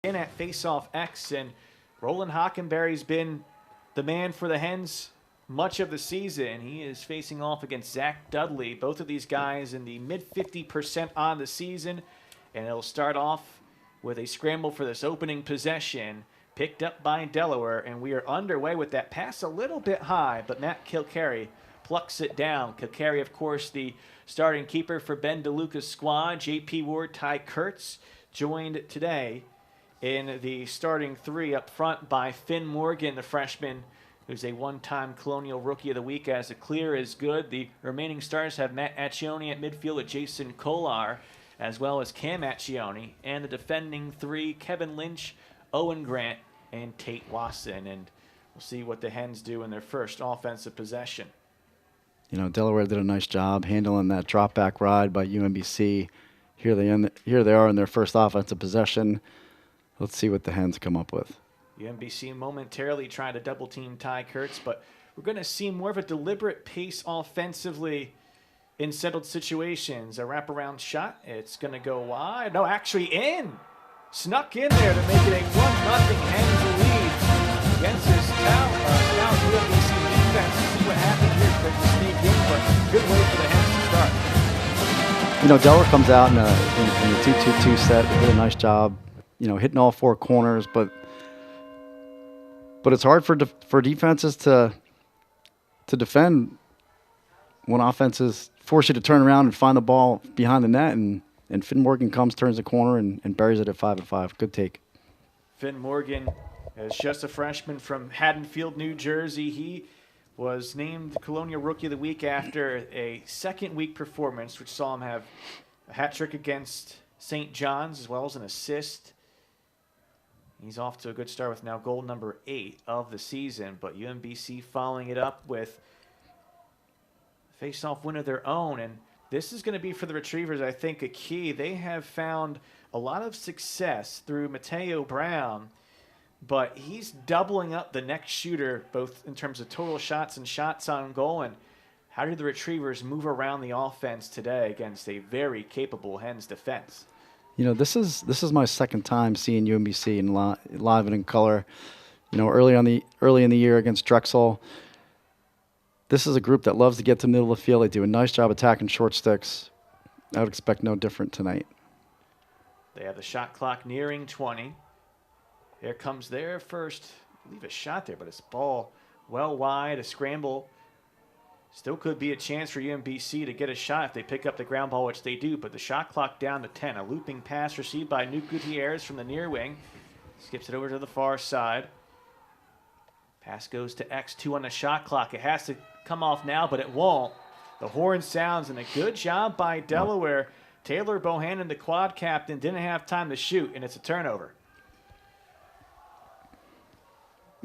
In at Faceoff X, and Roland Hockenberry's been the man for the Hens much of the season. He is facing off against Zach Dudley. Both of these guys in the mid 50% on the season, and it'll start off with a scramble for this opening possession picked up by Delaware, and we are underway with that pass a little bit high, but Matt Kilcarry plucks it down. Kilcarry, of course, the starting keeper for Ben DeLuca's squad. J.P. Ward, Ty Kurtz joined today in the starting three up front by Finn Morgan, the freshman, who's a one-time Colonial Rookie of the Week, as a clear is good. The remaining stars have Matt Accioni at midfield with Jason Kolar, as well as Cam Accioni, and the defending three, Kevin Lynch, Owen Grant, and Tate Wasson. And we'll see what the Hens do in their first offensive possession. You know, Delaware did a nice job handling that drop-back ride by UMBC. Here they are in their first offensive possession. Let's see what the Hens come up with. UMBC momentarily trying to double-team Ty Kurtz, but we're going to see more of a deliberate pace offensively in settled situations. A wraparound shot. It's going to go wide. No, actually in. Snuck in there to make it a 1-0 Hens lead against this now UMBC defense. See what happened here. Quick sneak in, but good way for the Hens to start. You know, Delaware comes out in a 2-2-2 set. They did a nice job, you know, hitting all four corners, but it's hard for defenses to defend when offenses force you to turn around and find the ball behind the net, and Finn Morgan comes, turns the corner, and buries it at 5-5. Good take. Finn Morgan is just a freshman from Haddonfield, New Jersey. He was named Colonial Rookie of the Week after a second-week performance, which saw him have a hat trick against St. John's as well as an assist. He's off to a good start with now goal number 8 of the season, but UMBC following it up with a face-off win of their own, and this is going to be for the Retrievers, I think, a key. They have found a lot of success through Mateo Brown, but he's doubling up the next shooter, both in terms of total shots and shots on goal. And how did the Retrievers move around the offense today against a very capable Hens defense? You know, this is my second time seeing UMBC in live and in color. You know, early in the year against Drexel. This is a group that loves to get to the middle of the field. They do a nice job attacking short sticks. I would expect no different tonight. They have the shot clock nearing 20. Here comes their first, I believe, a shot there, but it's ball well wide, a scramble. Still could be a chance for UMBC to get a shot if they pick up the ground ball, which they do, but the shot clock down to 10. A looping pass received by Nuke Gutierrez from the near wing. Skips it over to the far side. Pass goes to X2 on the shot clock. It has to come off now, but it won't. The horn sounds, and a good job by Delaware. Taylor Bohannon, the quad captain, didn't have time to shoot, and it's a turnover.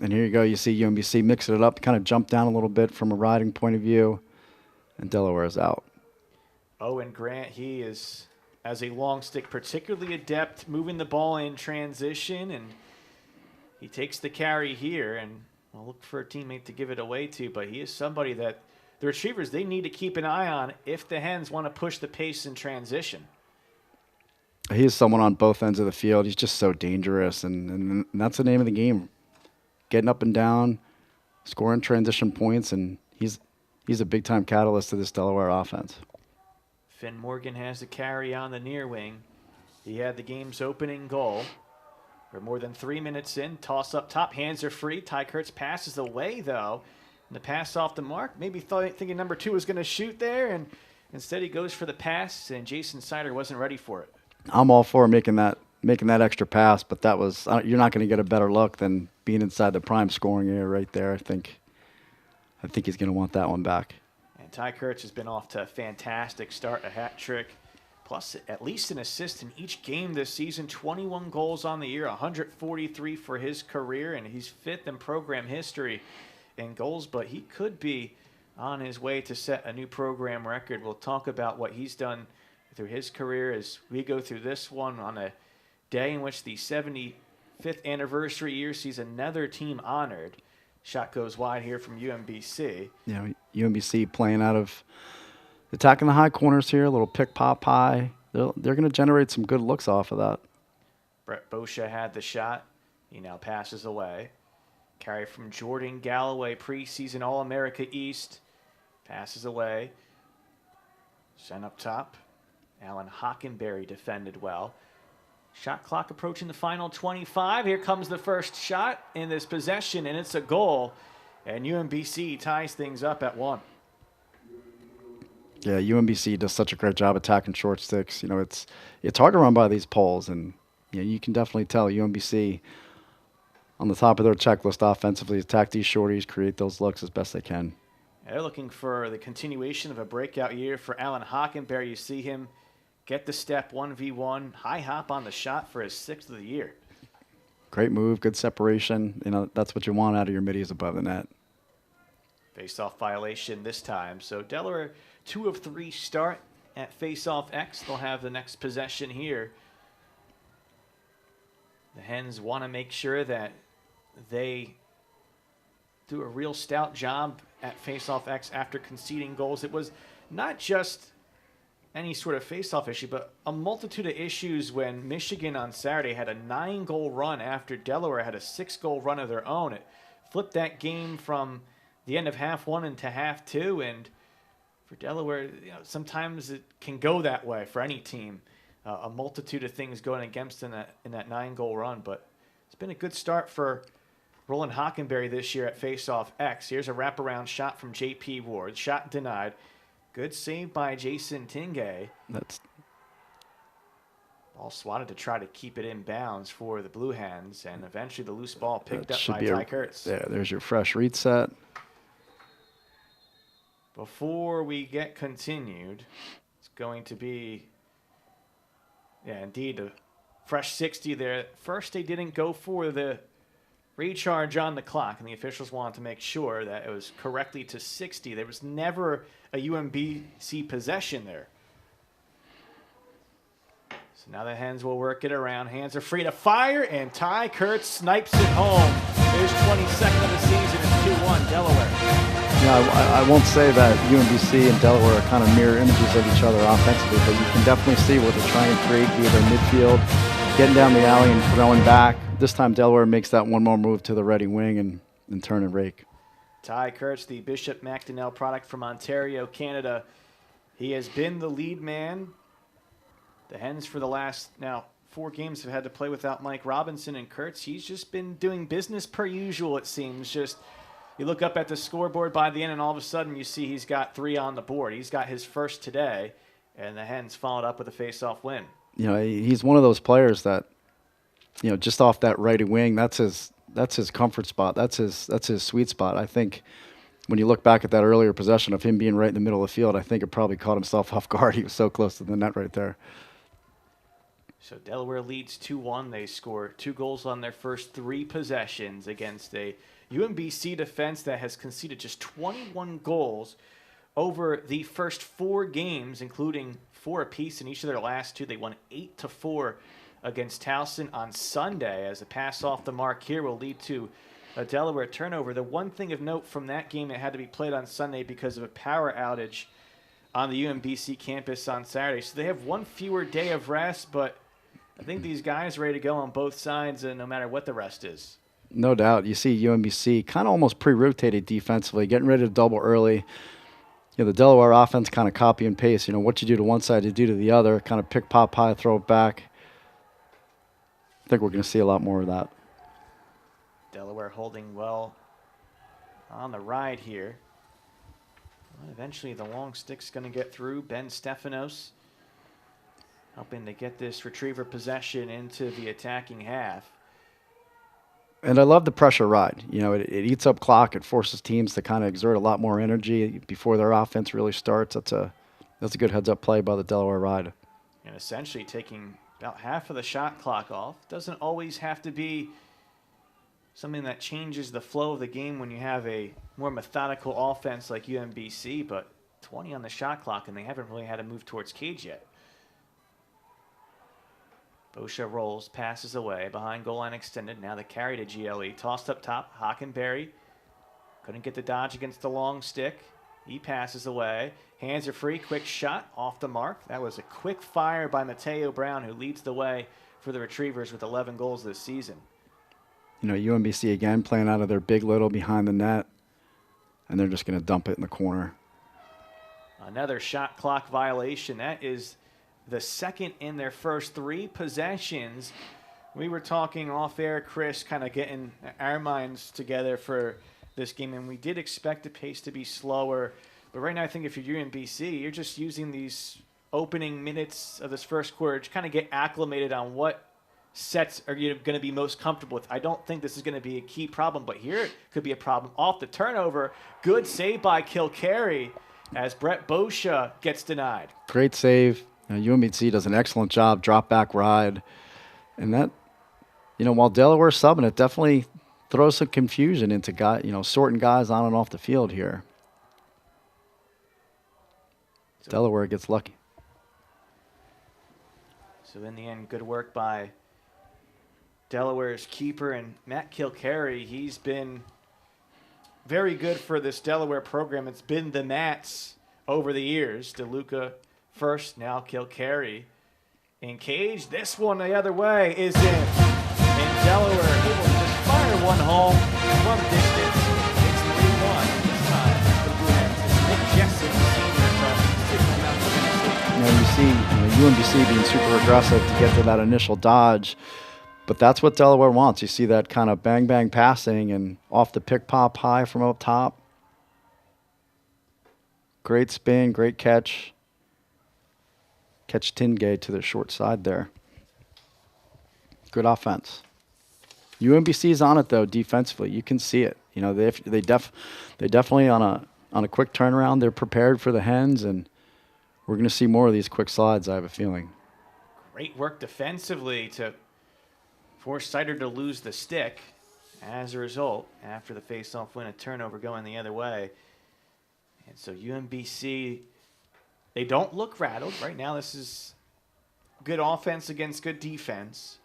And here you go. You see UMBC mixing it up, kind of jump down a little bit from a riding point of view, and Delaware is out. Owen Grant, he is, as a long stick, particularly adept moving the ball in transition, and he takes the carry here, and we'll look for a teammate to give it away to, but he is somebody that the Retrievers, they need to keep an eye on if the Hens want to push the pace in transition. He is someone on both ends of the field. He's just so dangerous, and that's the name of the game. Getting up and down, scoring transition points, and he's a big-time catalyst to this Delaware offense. Finn Morgan has the carry on the near wing. He had the game's opening goal. We're more than 3 minutes in. Toss up top. Hands are free. Ty Kurtz passes away, though. And the pass off the mark. Maybe thinking number 2 was going to shoot there, and instead he goes for the pass, and Jason Sider wasn't ready for it. I'm all for making that extra pass, but that was you're not going to get a better look than being inside the prime scoring area right there. I think he's going to want that one back. And Ty Kurtz has been off to a fantastic start, a hat trick, plus at least an assist in each game this season. 21 goals on the year, 143 for his career, and he's 5th in program history in goals, but he could be on his way to set a new program record. We'll talk about what he's done through his career as we go through this one on a day in which the 75th anniversary year sees another team honored. Shot goes wide here from UMBC. Yeah, UMBC playing out of attacking the high corners here, a little pick pop high. They're going to generate some good looks off of that. Brett Boscia had the shot. He now passes away. Carry from Jordan Galloway, preseason All-America East. Passes away. Sent up top. Alan Hockenberry defended well. Shot clock approaching the final 25. Here comes the first shot in this possession, and it's a goal. And UMBC ties things up at 1. Yeah, UMBC does such a great job attacking short sticks. You know, it's hard to run by these poles, and you can definitely tell UMBC on the top of their checklist offensively, attack these shorties, create those looks as best they can. They're looking for the continuation of a breakout year for Alan Hockenberry. You see him get the step 1v1, high hop on the shot for his 6th of the year. Great move, good separation. You know, that's what you want out of your middies above the net. Face-off violation this time. So Delaware 2 of 3 start at face-off X. They'll have the next possession here. The Hens want to make sure that they do a real stout job at face-off X after conceding goals. It was not just any sort of face-off issue, but a multitude of issues when Michigan on Saturday had a 9-goal run after Delaware had a 6-goal run of their own. It flipped that game from the end of half 1 into half 2, and for Delaware, sometimes it can go that way for any team. A multitude of things going against in that 9-goal run, but it's been a good start for Roland Hockenberry this year at face-off X. Here's a wraparound shot from J.P. Ward. Shot denied. Good save by Jason Tingay. Ball swatted to try to keep it in bounds for the Blue Hens, and eventually the loose ball picked up by Ty Kurtz. Yeah, there's your fresh reset. Before we get continued, it's going to be, indeed, a fresh 60 there. First, they didn't go for the recharge on the clock, and the officials wanted to make sure that it was correctly to 60. There was never a UMBC possession there. So now the Hens will work it around. Hands are free to fire, and Ty Kurtz snipes it home. His 22nd of the season. It's 2-1 Delaware. Yeah, I won't say that UMBC and Delaware are kind of mirror images of each other offensively, but you can definitely see what they're trying to create via their midfield, getting down the alley and throwing back. This time Delaware makes that one more move to the ready wing and turn and rake. Ty Kurtz, the Bishop MacDonnell product from Ontario, Canada. He has been the lead man. The Hens for the last, 4 games have had to play without Mike Robinson, and Kurtz, he's just been doing business per usual, it seems. Just you look up at the scoreboard by the end, and all of a sudden you see he's got 3 on the board. He's got his first today, and the Hens followed up with a face-off win. You know, he's one of those players that, just off that righty wing, that's his comfort spot. That's his sweet spot. I think when you look back at that earlier possession of him being right in the middle of the field, I think it probably caught himself off guard. He was so close to the net right there. So Delaware leads 2-1. They score 2 goals on their first 3 possessions against a UMBC defense that has conceded just 21 goals over the first 4 games, including 4 apiece in each of their last 2. They won 8-4 against Towson on Sunday, as a pass off the mark here will lead to a Delaware turnover. The one thing of note from that game that had to be played on Sunday because of a power outage on the UMBC campus on Saturday. So they have 1 fewer day of rest, but I think these guys are ready to go on both sides, no matter what the rest is. No doubt. You see UMBC kind of almost pre-rotated defensively, getting ready to double early. The Delaware offense kind of copy and paste. What you do to one side, you do to the other. Kind of pick, pop, pie, throw it back. I think we're going to see a lot more of that. Delaware holding well on the ride here. Well, eventually the long stick's going to get through. Ben Stefanos helping to get this retriever possession into the attacking half. And I love the pressure ride. It eats up clock. It forces teams to kind of exert a lot more energy before their offense really starts. That's a good heads-up play by the Delaware ride. And essentially taking about half of the shot clock off. Doesn't always have to be something that changes the flow of the game when you have a more methodical offense like UMBC, but 20 on the shot clock, and they haven't really had to move towards cage yet. Boscia rolls, passes away, behind goal line extended. Now the carry to GLE. Tossed up top, Hockenberry. Couldn't get the dodge against the long stick. He passes away. Hands are free, quick shot off the mark. That was a quick fire by Mateo Brown, who leads the way for the Retrievers with 11 goals this season. You know, UMBC again playing out of their big little behind the net, and they're just going to dump it in the corner. Another shot clock violation. That is the second in their first 3 possessions. We were talking off air, Chris, kind of getting our minds together for this game, and we did expect the pace to be slower. But right now, I think if you're UMBC, you're just using these opening minutes of this first quarter to kind of get acclimated on what sets are you going to be most comfortable with. I don't think this is going to be a key problem, but here it could be a problem. Off the turnover, good save by Kilcarry as Brett Boscia gets denied. Great save. You know, UMBC does an excellent job, drop back ride. And that, you know, while Delaware's subbing, it definitely throws some confusion into sorting guys on and off the field here. So Delaware gets lucky. So in the end, good work by Delaware's keeper and Matt Kilcarry. He's been very good for this Delaware program. It's been the Mats over the years. DeLuca first, now Kilcarry. In cage, this one the other way is in. And Delaware able to just fire one home from distance. It's 3-1 this time for the Blue Hens. It's Nick Jessen, senior from you see UMBC being super aggressive to get to that initial dodge. But that's what Delaware wants. You see that kind of bang-bang passing and off the pick-pop high from up top. Great spin, great catch. Catch Tingay to the short side there. Good offense. UMBC's on it, though, defensively. You can see it. You know, they definitely on a quick turnaround. They're prepared for the Hens, and we're going to see more of these quick slides, I have a feeling. Great work defensively to force Sider to lose the stick. As a result, after the faceoff win, a turnover going the other way. And so UMBC, they don't look rattled. Right now, this is good offense against good defense.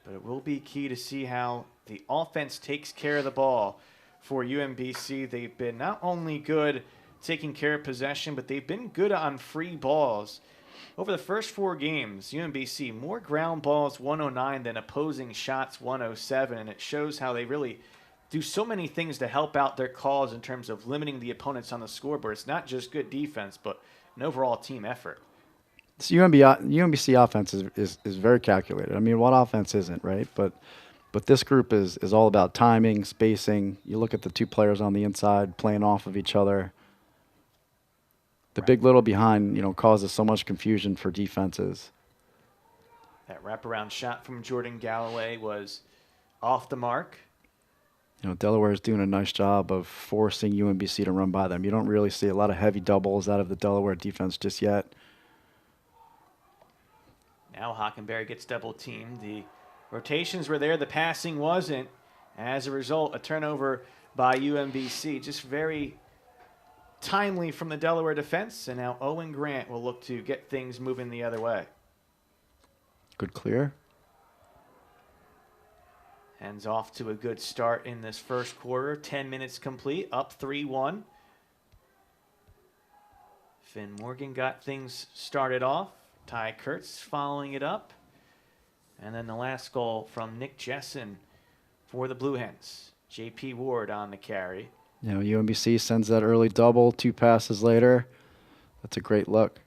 But it will be key to see how the offense takes care of the ball for UMBC. They've been not only good taking care of possession, but they've been good on free balls. Over the first 4 games, UMBC, more ground balls, 109, than opposing shots, 107. And it shows how they really do so many things to help out their cause in terms of limiting the opponents on the scoreboard. It's not just good defense, but an overall team effort. This UMBC offense is very calculated. I mean, what offense isn't, right? But this group is all about timing, spacing. You look at the 2 players on the inside playing off of each other. The big little behind, causes so much confusion for defenses. That wraparound shot from Jordan Galloway was off the mark. Delaware is doing a nice job of forcing UMBC to run by them. You don't really see a lot of heavy doubles out of the Delaware defense just yet. Now Hockenberry gets double teamed. The rotations were there. The passing wasn't. As a result, a turnover by UMBC. Just very timely from the Delaware defense. And now Owen Grant will look to get things moving the other way. Good clear. Hens off to a good start in this first quarter. 10 minutes complete, up 3-1. Finn Morgan got things started off. Ty Kurtz following it up. And then the last goal from Nick Jessen for the Blue Hens. J.P. Ward on the carry. UMBC sends that early double, 2 passes later. That's a great look.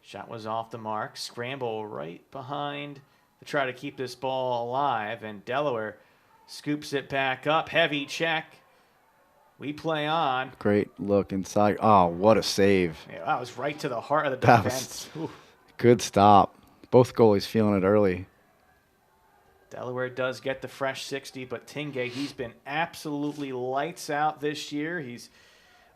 Shot was off the mark. Scramble right behind to try to keep this ball alive. And Delaware scoops it back up. Heavy check. We play on. Great look inside. Oh, what a save. Yeah, that was right to the heart of the defense. Good stop. Both goalies feeling it early. Delaware does get the fresh 60, but Tingay, he's been absolutely lights out this year. He's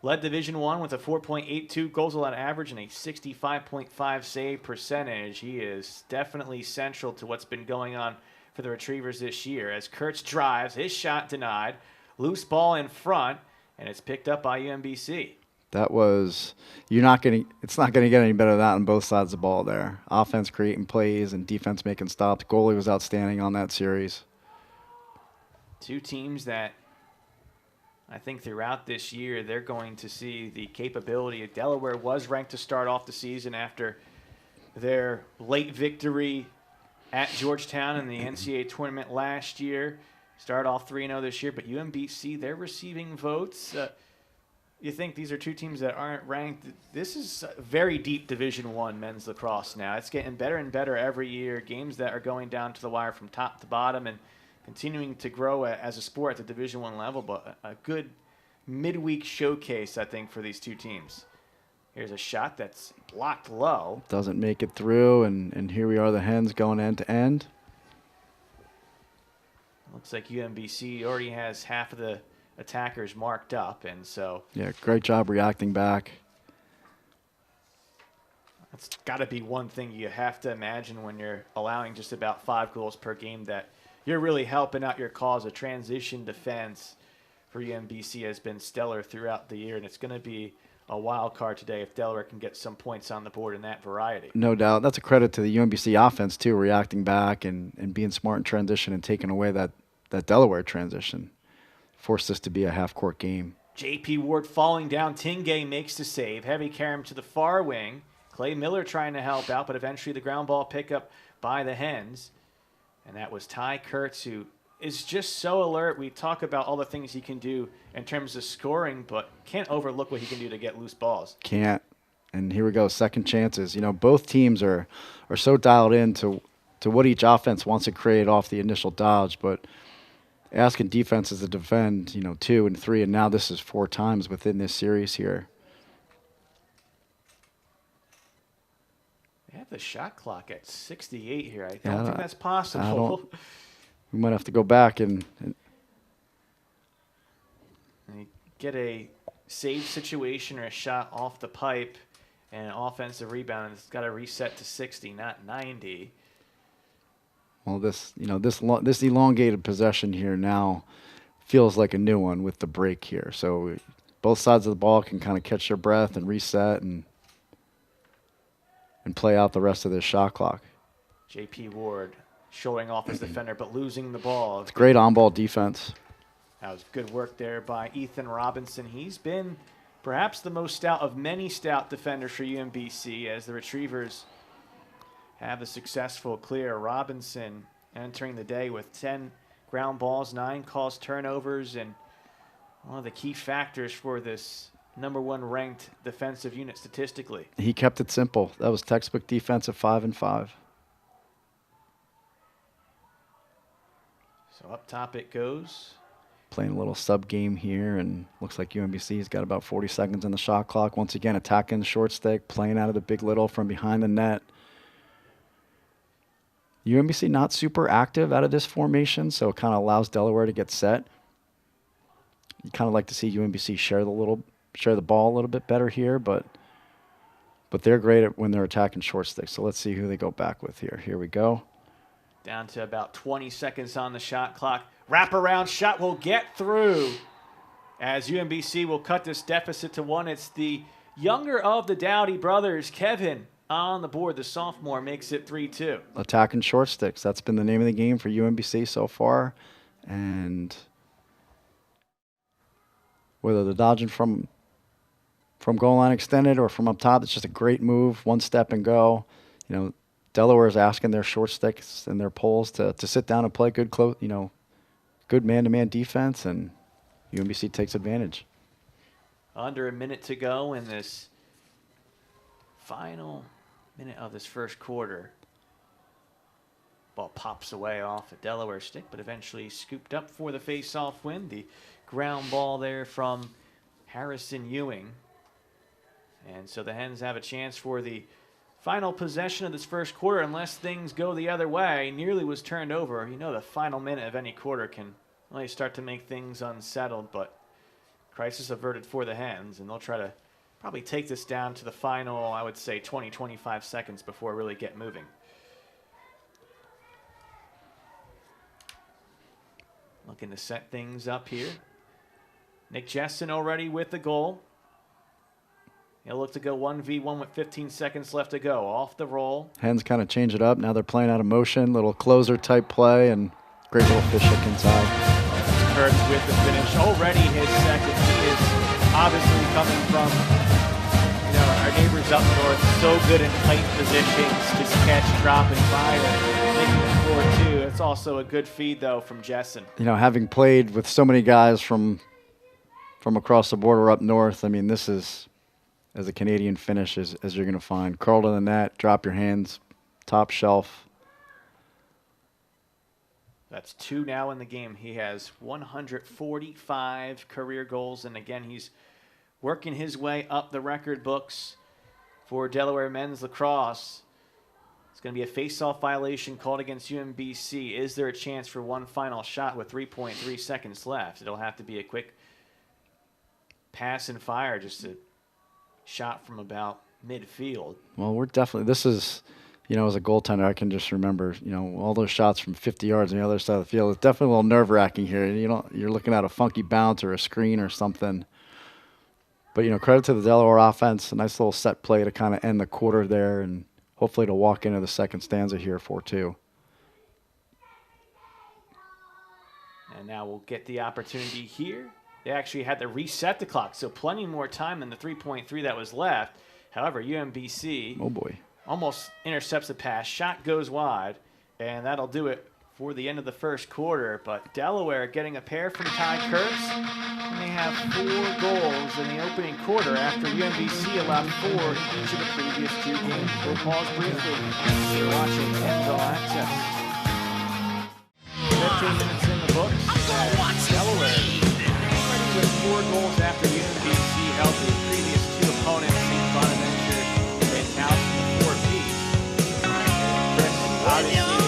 led Division I with a 4.82 goals allowed average and a 65.5 save percentage. He is definitely central to what's been going on for the Retrievers this year. As Kurtz drives, his shot denied. Loose ball in front, and it's picked up by UMBC. That was it's not going to get any better than that on both sides of the ball there. Offense creating plays and defense making stops. Goalie was outstanding on that series. 2 teams that I think throughout this year they're going to see the capability. Delaware was ranked to start off the season after their late victory at Georgetown in the NCAA tournament last year. Started off 3-0 this year, but UMBC, they're receiving votes. You think these are two teams that aren't ranked? This is a very deep Division I men's lacrosse now. It's getting better and better every year. Games that are going down to the wire from top to bottom and continuing to grow as a sport at the Division I level, but a good midweek showcase, I think, for these two teams. Here's a shot that's blocked low. Doesn't make it through, and here we are, the Hens going end to end. Looks like UMBC already has half of the attackers marked up, and so yeah, great job reacting back. That's got to be one thing you have to imagine when you're allowing just about 5 goals per game, that you're really helping out your cause. A transition defense for UMBC has been stellar throughout the year, and it's going to be a wild card today if Delaware can get some points on the board in that variety. No doubt. That's a credit to the UMBC offense, too, reacting back and being smart in transition and taking away that Delaware transition. Forced this to be a half-court game. J.P. Ward falling down. Tingay makes the save. Heavy carry him to the far wing. Clay Miller trying to help out, but eventually the ground ball pickup by the Hens. And that was Ty Kurtz, who is just so alert. We talk about all the things he can do in terms of scoring, but can't overlook what he can do to get loose balls. Can't. And here we go, second chances. You know, both teams are so dialed in to what each offense wants to create off the initial dodge, but asking defenses to defend, 2 and 3, and now this is 4 times within this series here. They have the shot clock at 68 here. I don't think that's possible. We might have to go back and you get a save situation or a shot off the pipe and an offensive rebound, and it's got to reset to 60, not 90. Well, this elongated possession here now feels like a new one with the break here. So both sides of the ball can kind of catch their breath and reset and play out the rest of this shot clock. J.P. Ward showing off his defender, but losing the ball. It's great on-ball defense. That was good work there by Ethan Robinson. He's been perhaps the most stout of many stout defenders for UMBC as the Retrievers have a successful clear. Robinson entering the day with 10 ground balls, 9 caused turnovers, and one of the key factors for this #1 ranked defensive unit statistically. He kept it simple. That was textbook defensive 5-5. So up top it goes. Playing a little sub game here, and looks like UMBC's got about 40 seconds on the shot clock. Once again, attacking the short stick, playing out of the big little from behind the net. UMBC not super active out of this formation, so it kind of allows Delaware to get set. You kind of like to see UMBC share the ball a little bit better here, but they're great at when they're attacking short sticks. So let's see who they go back with here. Here we go. Down to about 20 seconds on the shot clock. Wraparound shot will get through as UMBC will cut this deficit to 1. It's the younger of the Dowdy brothers, Kevin, on the board. The sophomore makes it 3-2. Attacking short sticks. That's been the name of the game for UMBC so far. And whether they're dodging from goal line extended or from up top, it's just a great move. One step and go. Delaware is asking their short sticks and their poles to sit down and play good man-to-man defense, and UMBC takes advantage. Under a minute to go in this final minute of this first quarter. Ball pops away off a Delaware stick, but eventually scooped up for the face-off win. The ground ball there from Harrison Ewing. And so the Hens have a chance for the final possession of this first quarter, unless things go the other way. Nearly was turned over. The final minute of any quarter can really start to make things unsettled, but crisis averted for the Hens, and they'll try to probably take this down to the final, I would say, 20, 25 seconds before really get moving. Looking to set things up here. Nick Jessen already with the goal. He'll look to go 1v1 with 15 seconds left to go. Off the roll. Hens kind of change it up. Now they're playing out of motion. Little closer type play and great little fish hook inside. Kurtz with the finish. Already his second. He is obviously coming from our neighbors up north so good in tight positions, just catch, drop, and fire, making it 4-2. It's also a good feed, though, from Jessen. You know, having played with so many guys from across the border up north, I mean, this is as a Canadian finish as you're going to find. Curl to the net, drop your hands, top shelf. That's 2 now in the game. He has 145 career goals, and again, he's working his way up the record books for Delaware men's lacrosse. It's going to be a face-off violation called against UMBC. Is there a chance for one final shot with 3.3 seconds left? It'll have to be a quick pass and fire, just a shot from about midfield. Well, we're definitely, this is, you know, as a goaltender, I can just remember, you know, all those shots from 50 yards on the other side of the field. It's definitely a little nerve-wracking here. You're looking at a funky bounce or a screen or something. But, you know, credit to the Delaware offense. A nice little set play to kind of end the quarter there, and hopefully to walk into the second stanza here 4-2. And now we'll get the opportunity here. They actually had to reset the clock, so plenty more time than the 3.3 that was left. However, UMBC almost intercepts the pass. Shot goes wide, and that'll do it for the end of the first quarter. But Delaware getting a pair from Ty Kurtz, and they have 4 goals in the opening quarter after UMBC allowed 4 in each of the previous 2 games. We'll pause briefly. You're watching NFL Access. 15 minutes in the books. Delaware already with 4 goals after UMBC held the previous 2 opponents, St. Bonaventure and Towson, 4 apiece. Chris, obviously,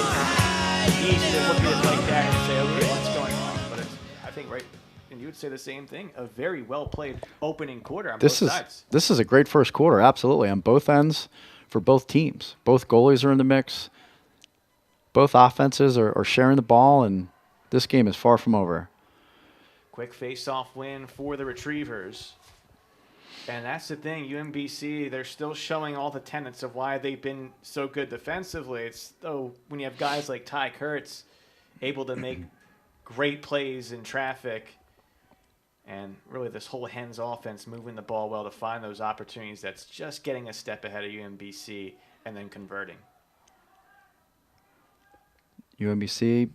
easy to look at it like that and say, okay, what's going on? But it's, I think, right, and you would say the same thing, a very well-played opening quarter on both sides. This is a great first quarter, absolutely, on both ends for both teams. Both goalies are in the mix. Both offenses are sharing the ball, and this game is far from over. Quick face-off win for the Retrievers. And that's the thing, UMBC, they're still showing all the tenets of why they've been so good defensively. It's though when you have guys like Ty Kurtz able to make great plays in traffic, and really this whole Hens offense moving the ball well to find those opportunities, that's just getting a step ahead of UMBC and then converting. UMBC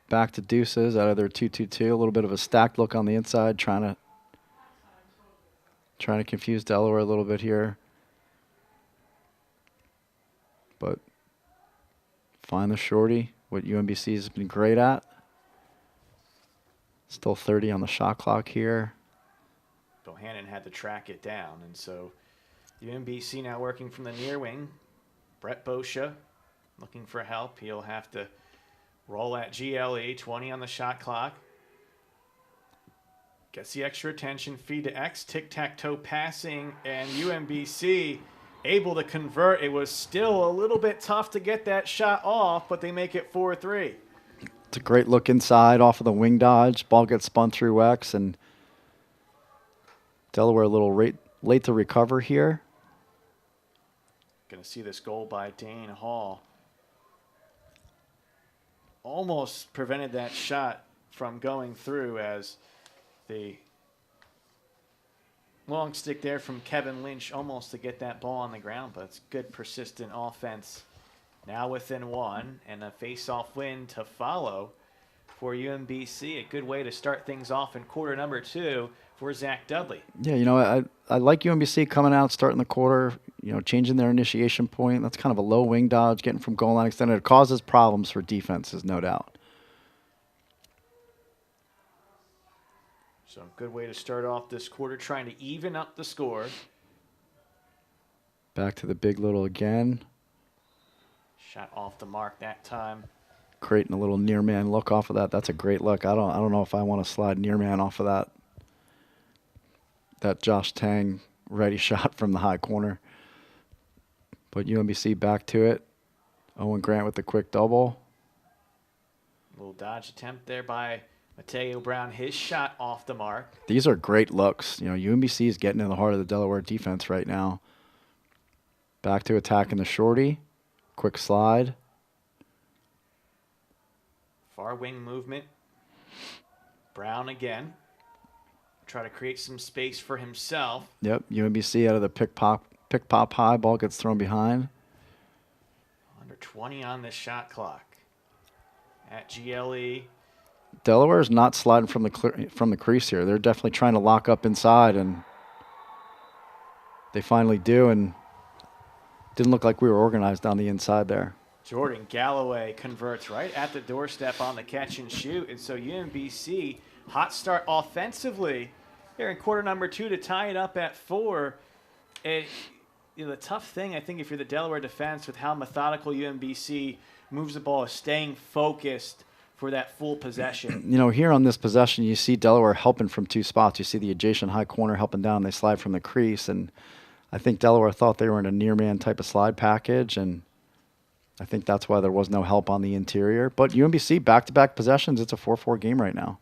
back to deuces out of their 2-2-2. A little bit of a stacked look on the inside, trying to confuse Delaware a little bit here. But find the shorty, what UMBC has been great at. Still 30 on the shot clock here. Bohannon had to track it down, and so UMBC now working from the near wing. Brett Boscia looking for help. He'll have to roll at GLE, 20 on the shot clock. Gets the extra attention, feed to X, tic-tac-toe passing, and UMBC able to convert. It was still a little bit tough to get that shot off, but they make it 4-3. It's a great look inside off of the wing dodge. Ball gets spun through X, and Delaware a little late to recover here. Going to see this goal by Dane Hall. Almost prevented that shot from going through, as the long stick there from Kevin Lynch almost to get that ball on the ground, but it's good persistent offense. Now within 1, and a face-off win to follow for UMBC. A good way to start things off in quarter number 2 for Zach Dudley. Yeah, you know, I like UMBC coming out, starting the quarter, you know, changing their initiation point. That's kind of a low wing dodge, getting from goal line extended. It causes problems for defenses, no doubt. So good way to start off this quarter, trying to even up the score. Back to the big little again. Shot off the mark that time. Creating a little near man look off of that. That's a great look. I don't know if I want to slide near man off of that. That Josh Tang ready shot from the high corner. But UMBC back to it. Owen Grant with the quick double. Little dodge attempt there by Mateo Brown. His shot off the mark. These are great looks. You know, UMBC is getting in the heart of the Delaware defense right now. Back to attacking the shorty. Quick slide. Far wing movement. Brown again. Try to create some space for himself. Yep, UMBC out of the pick pop high, ball gets thrown behind. Under 20 on the shot clock at GLE. Delaware is not sliding from the crease here. They're definitely trying to lock up inside, and they finally do, and didn't look like we were organized on the inside there. Jordan Galloway converts right at the doorstep on the catch and shoot, and so UMBC, hot start offensively here in quarter number 2 to tie it up at 4. And the tough thing, I think, if you're the Delaware defense with how methodical UMBC moves the ball, is staying focused for that full possession. Here on this possession, you see Delaware helping from 2 spots. You see the adjacent high corner helping down. They slide from the crease, and I think Delaware thought they were in a near man type of slide package, and I think that's why there was no help on the interior. But UMBC, back-to-back possessions, it's a 4-4 game right now.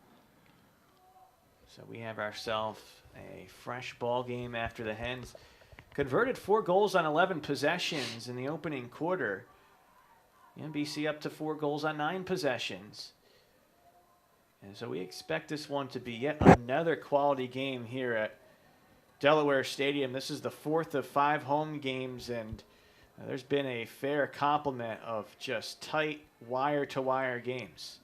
So we have ourselves a fresh ball game after the Hens converted 4 goals on 11 possessions in the opening quarter. UMBC up to 4 goals on 9 possessions. And so we expect this one to be yet another quality game here at Delaware Stadium. This is the 4th of 5 home games, and there's been a fair complement of just tight wire-to-wire games.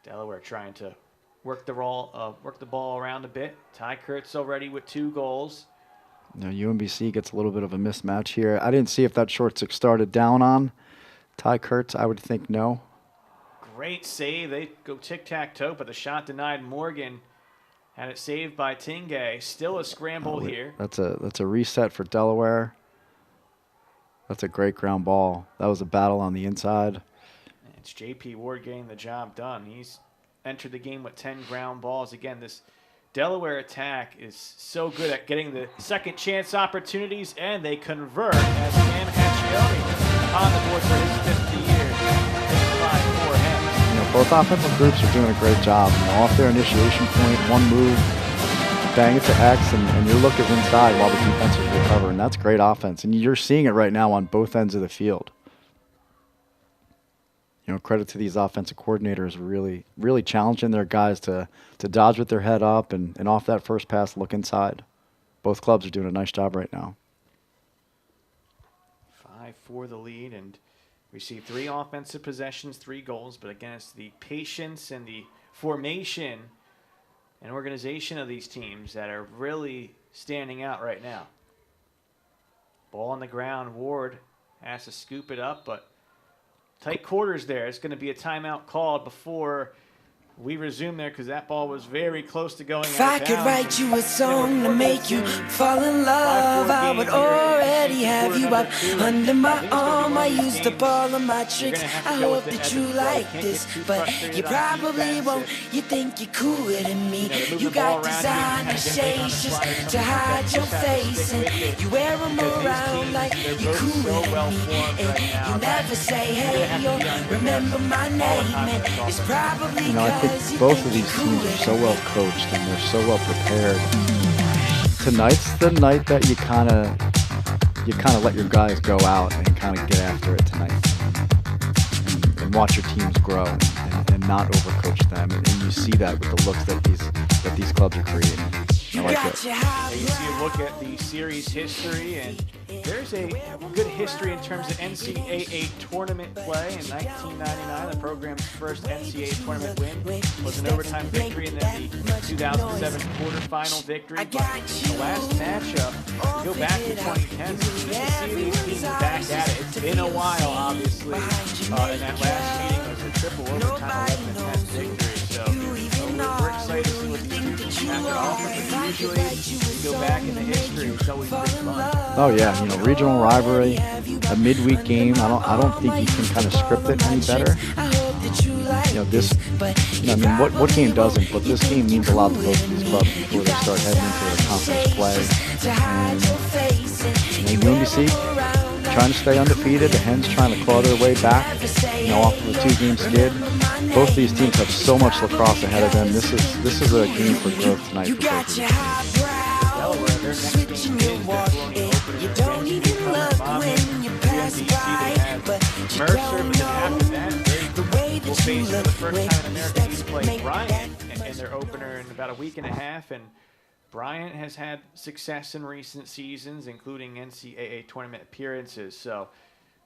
Delaware trying to work the ball around a bit. Ty Kurtz already with 2 goals. Now UMBC gets a little bit of a mismatch here. I didn't see if that short stick started down on Ty Kurtz. I would think no. Great save. They go tic-tac-toe, but the shot denied. Morgan had it saved by Tingay. Still a scramble here. That's a reset for Delaware. That's a great ground ball. That was a battle on the inside. It's J.P. Ward getting the job done. He's entered the game with 10 ground balls. Again, this Delaware attack is so good at getting the second chance opportunities, and they convert as Cam Accioni on the board for his 5th of the year. 5-4 Hens. Both offensive groups are doing a great job. Off their initiation point, one move, bang it to X, and your look is inside while the defense is recovering. That's great offense, and you're seeing it right now on both ends of the field. Credit to these offensive coordinators, really challenging their guys to dodge with their head up and off that first pass, look inside. Both clubs are doing a nice job right now. 5-4 the lead, and we see 3 offensive possessions, 3 goals, but again, it's the patience and the formation and organization of these teams that are really standing out right now. Ball on the ground, Ward has to scoop it up, but tight quarters there. It's going to be a timeout called before we resume there because that ball was very close to going out of bounds. If I could write you a song to make you fall in love, I would already have you up under my arm. I used up all of my tricks. I hope that you like this, but you probably won't. You think you're cooler than me. You got designer shades just to hide your face, and you wear them around like you're cooler than me. And you never say hey or remember my name, and it's probably I think both of these teams are so well coached and they're so well prepared. Tonight's the night that you kind of let your guys go out and kind of get after it tonight, and watch your teams grow and not overcoach them. And you see that with the looks that these clubs are creating. I like it. You see a look at the series history, and there's a good history in terms of NCAA tournament play. In 1999, the program's first NCAA tournament win was an overtime victory, and then the 2007 quarterfinal victory. But the last matchup, go back to 2010, so just to see these teams back at it. It's been a while, obviously. And that last meeting was a triple overtime 11-10 victory. So we're excited to see what these teams have to offer. But usually, you go back in the history, it's always pretty fun. Oh yeah, regional rivalry, a midweek game. I don't think you can kind of script it any better. What game doesn't? But this game means a lot to both of these clubs before they start heading into their conference play. And UMBC trying to stay undefeated. The Hens trying to claw their way back, off of a 2-game skid. Both of these teams have so much lacrosse ahead of them. This is a game for growth tonight for both of these. Delaware, their next game is You don't even look when you pass by, but Mercer, but then after that, they will face for the first time in American East play Bryant in their opener in about a week and a half, and Bryant has had success in recent seasons, including NCAA tournament appearances. So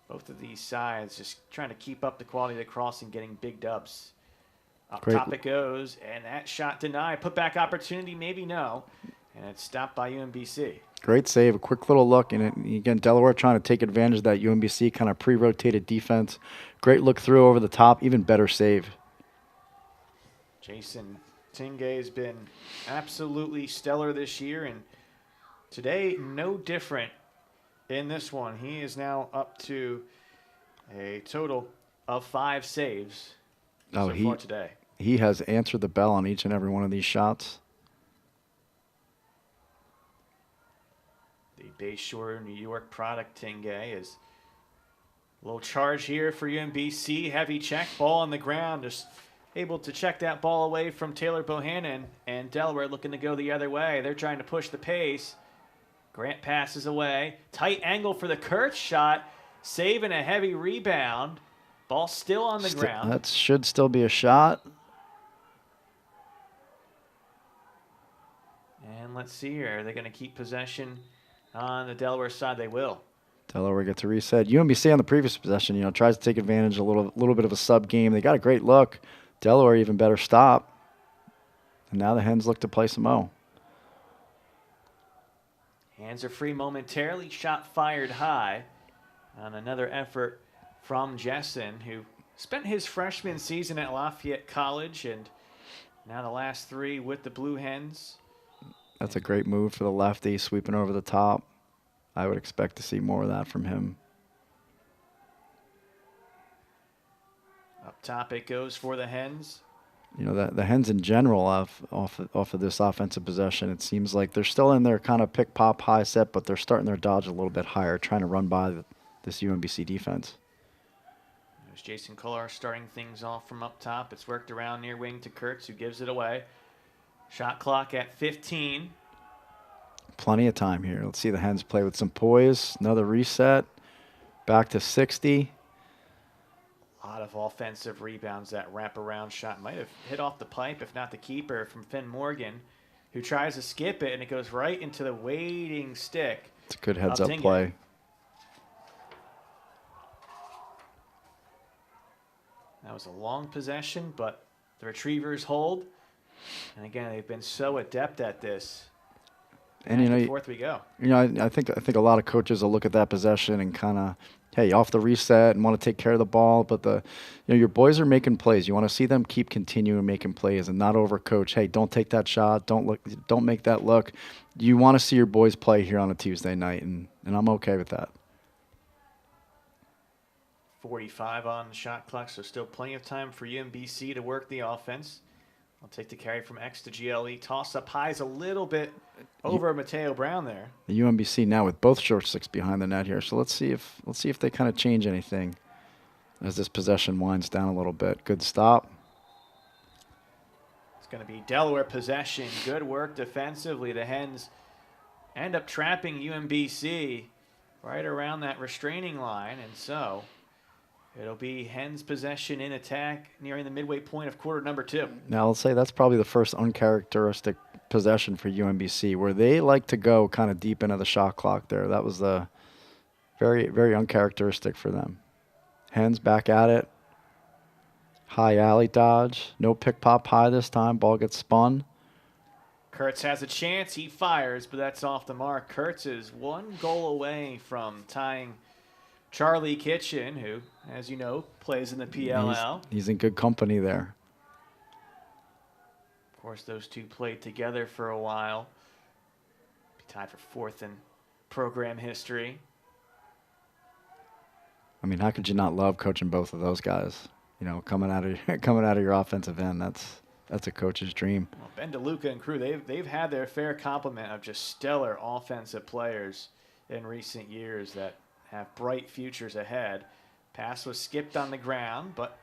both of these sides just trying to keep up the quality of the cross and getting big dubs. Up top it goes, and that shot denied. Put back opportunity, maybe no. And it's stopped by UMBC. Great save, a quick little look. And again, Delaware trying to take advantage of that UMBC kind of pre-rotated defense. Great look through over the top, even better save. Jason Tingay has been absolutely stellar this year, and today no different in this one. He is now up to a total of 5 saves so far today. He has answered the bell on each and every one of these shots. The Bayshore, New York product, Tingay, is a little charge here for UMBC. Heavy check, ball on the ground, just able to check that ball away from Taylor Bohannon, and Delaware looking to go the other way. They're trying to push the pace. Grant passes away. Tight angle for the Kurtz shot. Saving a heavy rebound. Ball still on the ground. That should still be a shot. And let's see here. Are they going to keep possession on the Delaware side? They will. Delaware gets a reset. UMBC on the previous possession, tries to take advantage of a little bit of a sub game. They got a great look. Delaware even better stop. And now the Hens look to play some O. Hands are free momentarily. Shot fired high on another effort from Jessen, who spent his freshman season at Lafayette College and now the last 3 with the Blue Hens. That's a great move for the lefty, sweeping over the top. I would expect to see more of that from him. Up top it goes for the Hens. The Hens in general off of this offensive possession, it seems like they're still in their kind of pick, pop, high set, but they're starting their dodge a little bit higher, trying to run by this UMBC defense. There's Jason Kolar starting things off from up top. It's worked around near wing to Kurtz, who gives it away. Shot clock at 15. Plenty of time here. Let's see the Hens play with some poise. Another reset. Back to 60. A lot of offensive rebounds. That wraparound shot might have hit off the pipe, if not the keeper, from Finn Morgan, who tries to skip it, and it goes right into the waiting stick. It's a good heads-up play. That was a long possession, but the Retrievers hold. And again, they've been so adept at this. And forth we go. I think a lot of coaches will look at that possession and kind of, hey, off the reset and want to take care of the ball. But your boys are making plays. You want to see them keep continuing making plays and not overcoach. Hey, don't take that shot. Don't make that look. You want to see your boys play here on a Tuesday night, and I'm okay with that. 45 on the shot clock, so still plenty of time for UMBC to work the offense. I'll take the carry from X to GLE. Toss up high is a little bit over Mateo Brown there. The UMBC now with both short sticks behind the net here. So let's see if they kind of change anything as this possession winds down a little bit. Good stop. It's going to be Delaware possession. Good work defensively. The Hens end up trapping UMBC right around that restraining line, and so it'll be Hens possession in attack nearing the midway point of quarter number 2. Now, I'll say that's probably the first uncharacteristic possession for UMBC, where they like to go kind of deep into the shot clock there. That was the very, very uncharacteristic for them. Hens back at it. High alley dodge. No pick pop high this time. Ball gets spun. Kurtz has a chance. He fires, but that's off the mark. Kurtz is 1 goal away from tying Charlie Kitchen, who, as you know, plays in the PLL. He's in good company there. Of course, those two played together for a while. Be tied for 4th in program history. I mean, how could you not love coaching both of those guys? Coming out of your offensive end, that's a coach's dream. Well, Ben DeLuca and crew, they've had their fair complement of just stellar offensive players in recent years that have bright futures ahead. Pass was skipped on the ground, but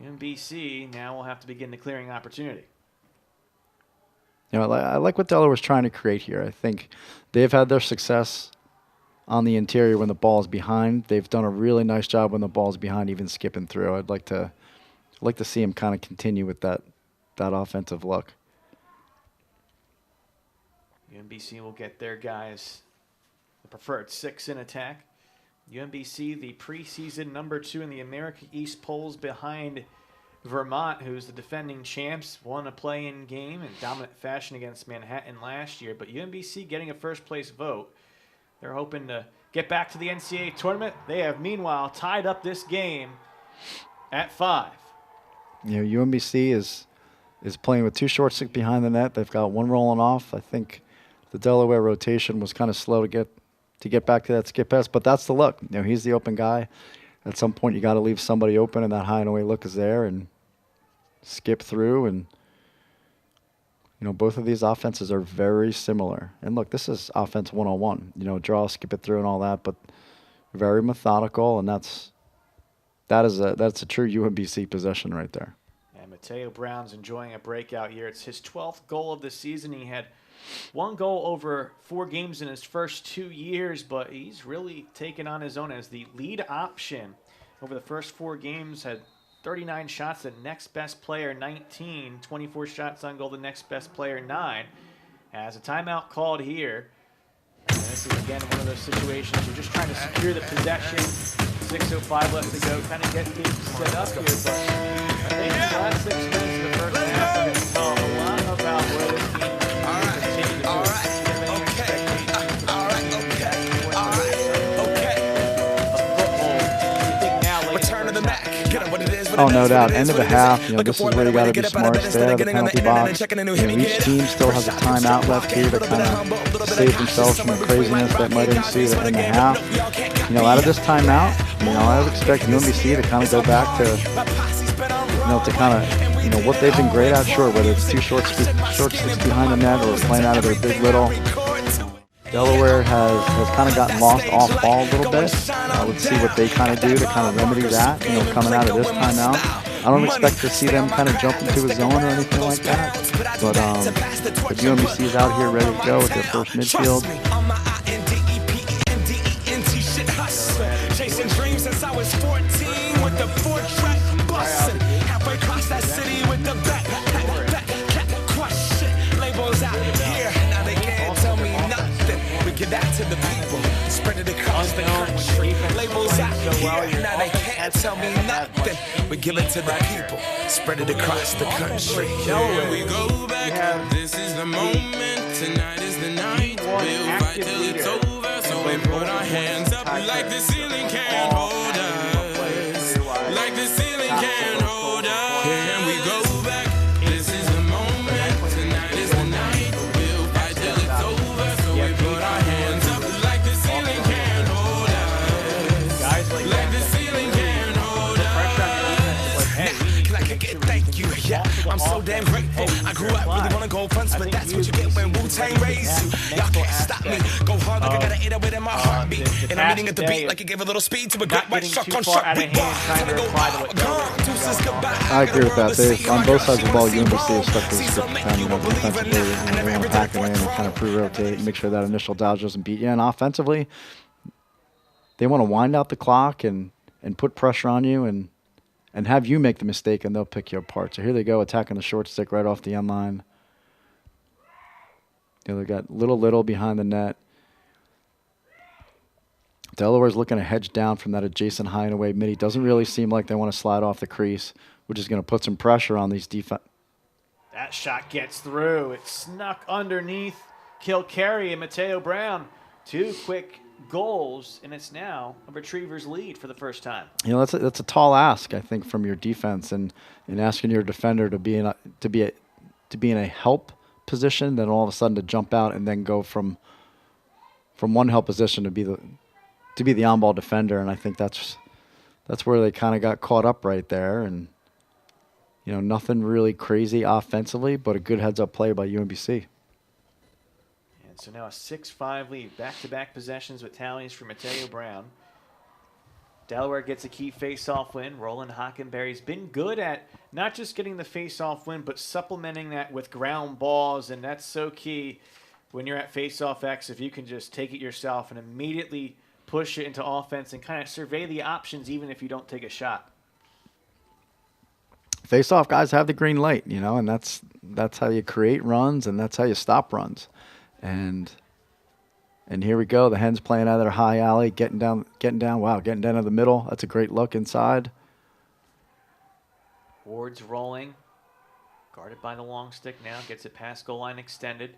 UMBC now will have to begin the clearing opportunity. I like what Delaware was trying to create here. I think they've had their success on the interior when the ball's behind. They've done a really nice job when the ball's behind, even skipping through. I'd like to see him kind of continue with that offensive look. UMBC will get their guys the preferred 6 in attack. UMBC, the preseason #2 in the America East polls behind Vermont, who's the defending champs, won a play-in game in dominant fashion against Manhattan last year. But UMBC getting a first-place vote. They're hoping to get back to the NCAA tournament. They have, meanwhile, tied up this game at 5. You know, UMBC is playing with 2 short sticks behind the net. They've got 1 rolling off. I think the Delaware rotation was kind of slow to get back to that skip pass, but that's the look. You know, he's the open guy. At some point, you got to leave somebody open, and that high and away look is there, and skip through. And you know, both of these offenses are very similar. And look, this is offense 101. You know, draw, skip it through, and all that, but very methodical, and that's a true UMBC possession right there. And Mateo Brown's enjoying a breakout year. It's his 12th goal of the season. He had 1 goal over 4 games in his first 2 years, but he's really taken on his own as the lead option over the first 4 games. Had 39 shots, the next best player 19, 24 shots on goal, the next best player 9. Has a timeout called here. And this is again one of those situations you're just trying to secure the possession. 6:05 left to go, kind of get things set up here, but I think the last 6 minutes of the first half are going to tell a lot about where this team Oh, no doubt. End of the half, you know, this is where you got to be smart. Stay out of the penalty box. You know, each team still has a timeout left here to kind of save themselves from the craziness that might ensue in the half. You know, out of this timeout, you know, I would expect UMBC to kind of go back to, you know, to kind of, you know, what they've been great at, sure, whether it's 2 short sticks behind the net or playing out of their big little. Delaware has kind of gotten lost off ball a little bit. Let's see what they kind of do to kind of remedy that, you know, coming out of this timeout. I don't expect to see them kind of jump into a zone or anything like that. But UMBC is out here ready to go with their first midfield. Chasing dreams since I was 14 with the 4-track bustin'. Halfway across that city with the back crush shit. Labels out here, now they can't tell me nothing. We give that to the people, spread it across the country. Labels out here, now they can't tell me nothing. We give it to the people, spread it across the country. Here we go back, this is the moment, tonight is the night. We'll fight till it's over, so we put our hands up like the ceiling can't hold us. Like the ceiling can't hold us. Here we go back, this is the moment, tonight is the night. We'll fight till it's over, so we put our hands up like the ceiling can't hold us. Like the ceiling can't hold us. Can I kick it? Thank you. Yeah, I'm so damn grateful. I grew up really wanna go fronts, but that's what you get when Wu-Tang raised you. Y'all can't stop me. Go hard like I gotta eat it in my heartbeat. And I'm eating at the beat like it gave a little speed to a great white shark on shark. We gonna go gone. Deuces goodbye. I agree with that. They, on both sides of the ball, UMBC is stuck to the script kind of, you know, defensively, and they want to pack it in and kind of pre-rotate and make sure that initial dodge doesn't beat you. And offensively, they want to wind out the clock and put pressure on you and have you make the mistake, and they'll pick you apart. So here they go, attacking the short stick right off the end line. You know, they got little behind the net. Delaware's looking to hedge down from that adjacent high and away mid. Doesn't really seem like they want to slide off the crease, which is going to put some pressure on these defense. That shot gets through. It snuck underneath Kilcarry and Mateo Brown. 2 quick goals, and it's now a Retrievers lead for the first time. You know, that's a tall ask, I think, from your defense, and asking your defender to be in a help position, then all of a sudden to jump out and then go from one help position to be the on-ball defender. And I think that's where they kind of got caught up right there. And you know, nothing really crazy offensively, but a good heads-up play by UMBC. And so now a 6-5 lead, back-to-back possessions with tallies for Mateo Brown. Delaware gets a key face-off win. Roland Hockenberry's been good at not just getting the face-off win, but supplementing that with ground balls, and that's so key when you're at face-off X. If you can just take it yourself and immediately push it into offense and kind of survey the options even if you don't take a shot. Face-off guys have the green light, you know, and that's how you create runs and that's how you stop runs. And here we go. The Hens playing out of their high alley, getting down. Wow, getting down to the middle. That's a great look inside. Ward's rolling. Guarded by the long stick now. Gets it past goal line extended.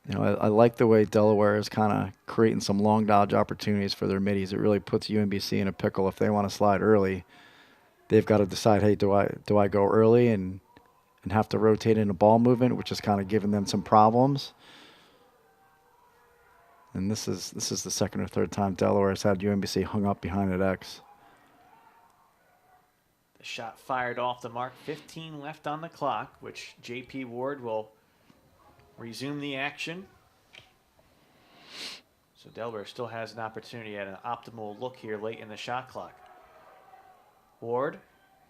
You know, I like the way Delaware is kind of creating some long dodge opportunities for their middies. It really puts UMBC in a pickle if they want to slide early. They've got to decide, hey, do I go early and have to rotate into ball movement, which is kind of giving them some problems. And this is the second or third time Delaware has had UMBC hung up behind an X. The shot fired off the mark. 15 left on the clock, which J.P. Ward will resume the action. So Delaware still has an opportunity at an optimal look here late in the shot clock. Ward.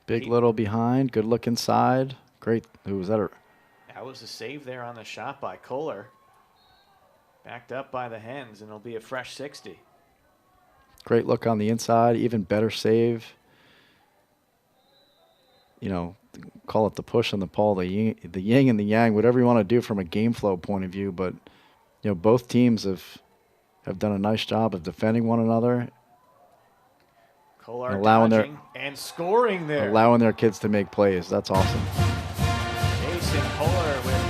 Big little behind. Good look inside. Great. Who was that? That was a save there on the shot by Kohler. Backed up by the Hens, and it'll be a fresh 60. Great look on the inside. Even better save. You know, call it the push and the pull, the yin and the yang, whatever you want to do from a game flow point of view. But, you know, both teams have done a nice job of defending one another. Kohler dodging and scoring there. Allowing their kids to make plays. That's awesome. Jason Kohler with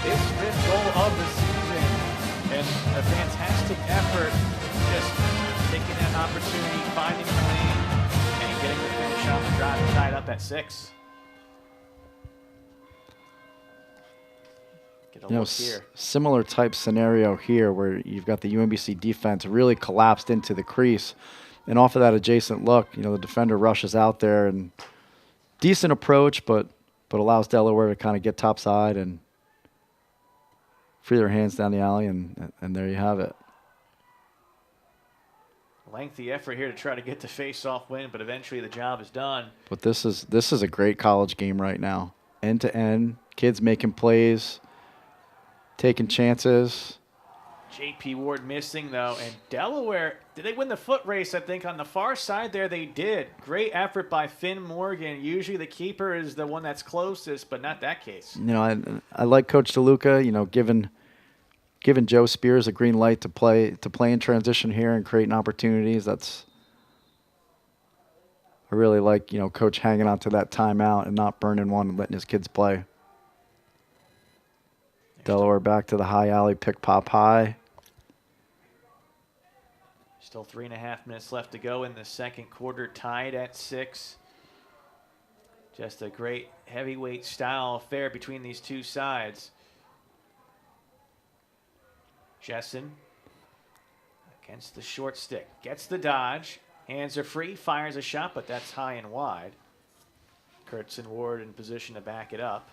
his 5th goal of the season. And a fantastic effort, just taking that opportunity, finding the lane, and getting the finish on the drive, tied up at 6. Get a look here. Similar type scenario here where you've got the UMBC defense really collapsed into the crease. And off of that adjacent look, you know, the defender rushes out there and decent approach, but allows Delaware to kind of get topside and free their hands down the alley, and there you have it. Lengthy effort here to try to get the face-off win, but eventually the job is done. But this is a great college game right now. End to end, kids making plays, taking chances. J.P. Ward missing, though, and Delaware, did they win the foot race? I think on the far side there they did. Great effort by Finn Morgan. Usually the keeper is the one that's closest, but not that case. You know, I like Coach DeLuca, you know, giving Joe Spears a green light to play in transition here and creating opportunities. I really like, you know, Coach hanging on to that timeout and not burning one and letting his kids play. Delaware back to the high alley, pick pop high. Still 3.5 minutes left to go in the second quarter, tied at 6. Just a great heavyweight style affair between these two sides. Jessen against the short stick. Gets the dodge. Hands are free. Fires a shot, but that's high and wide. Kurtz and Ward in position to back it up.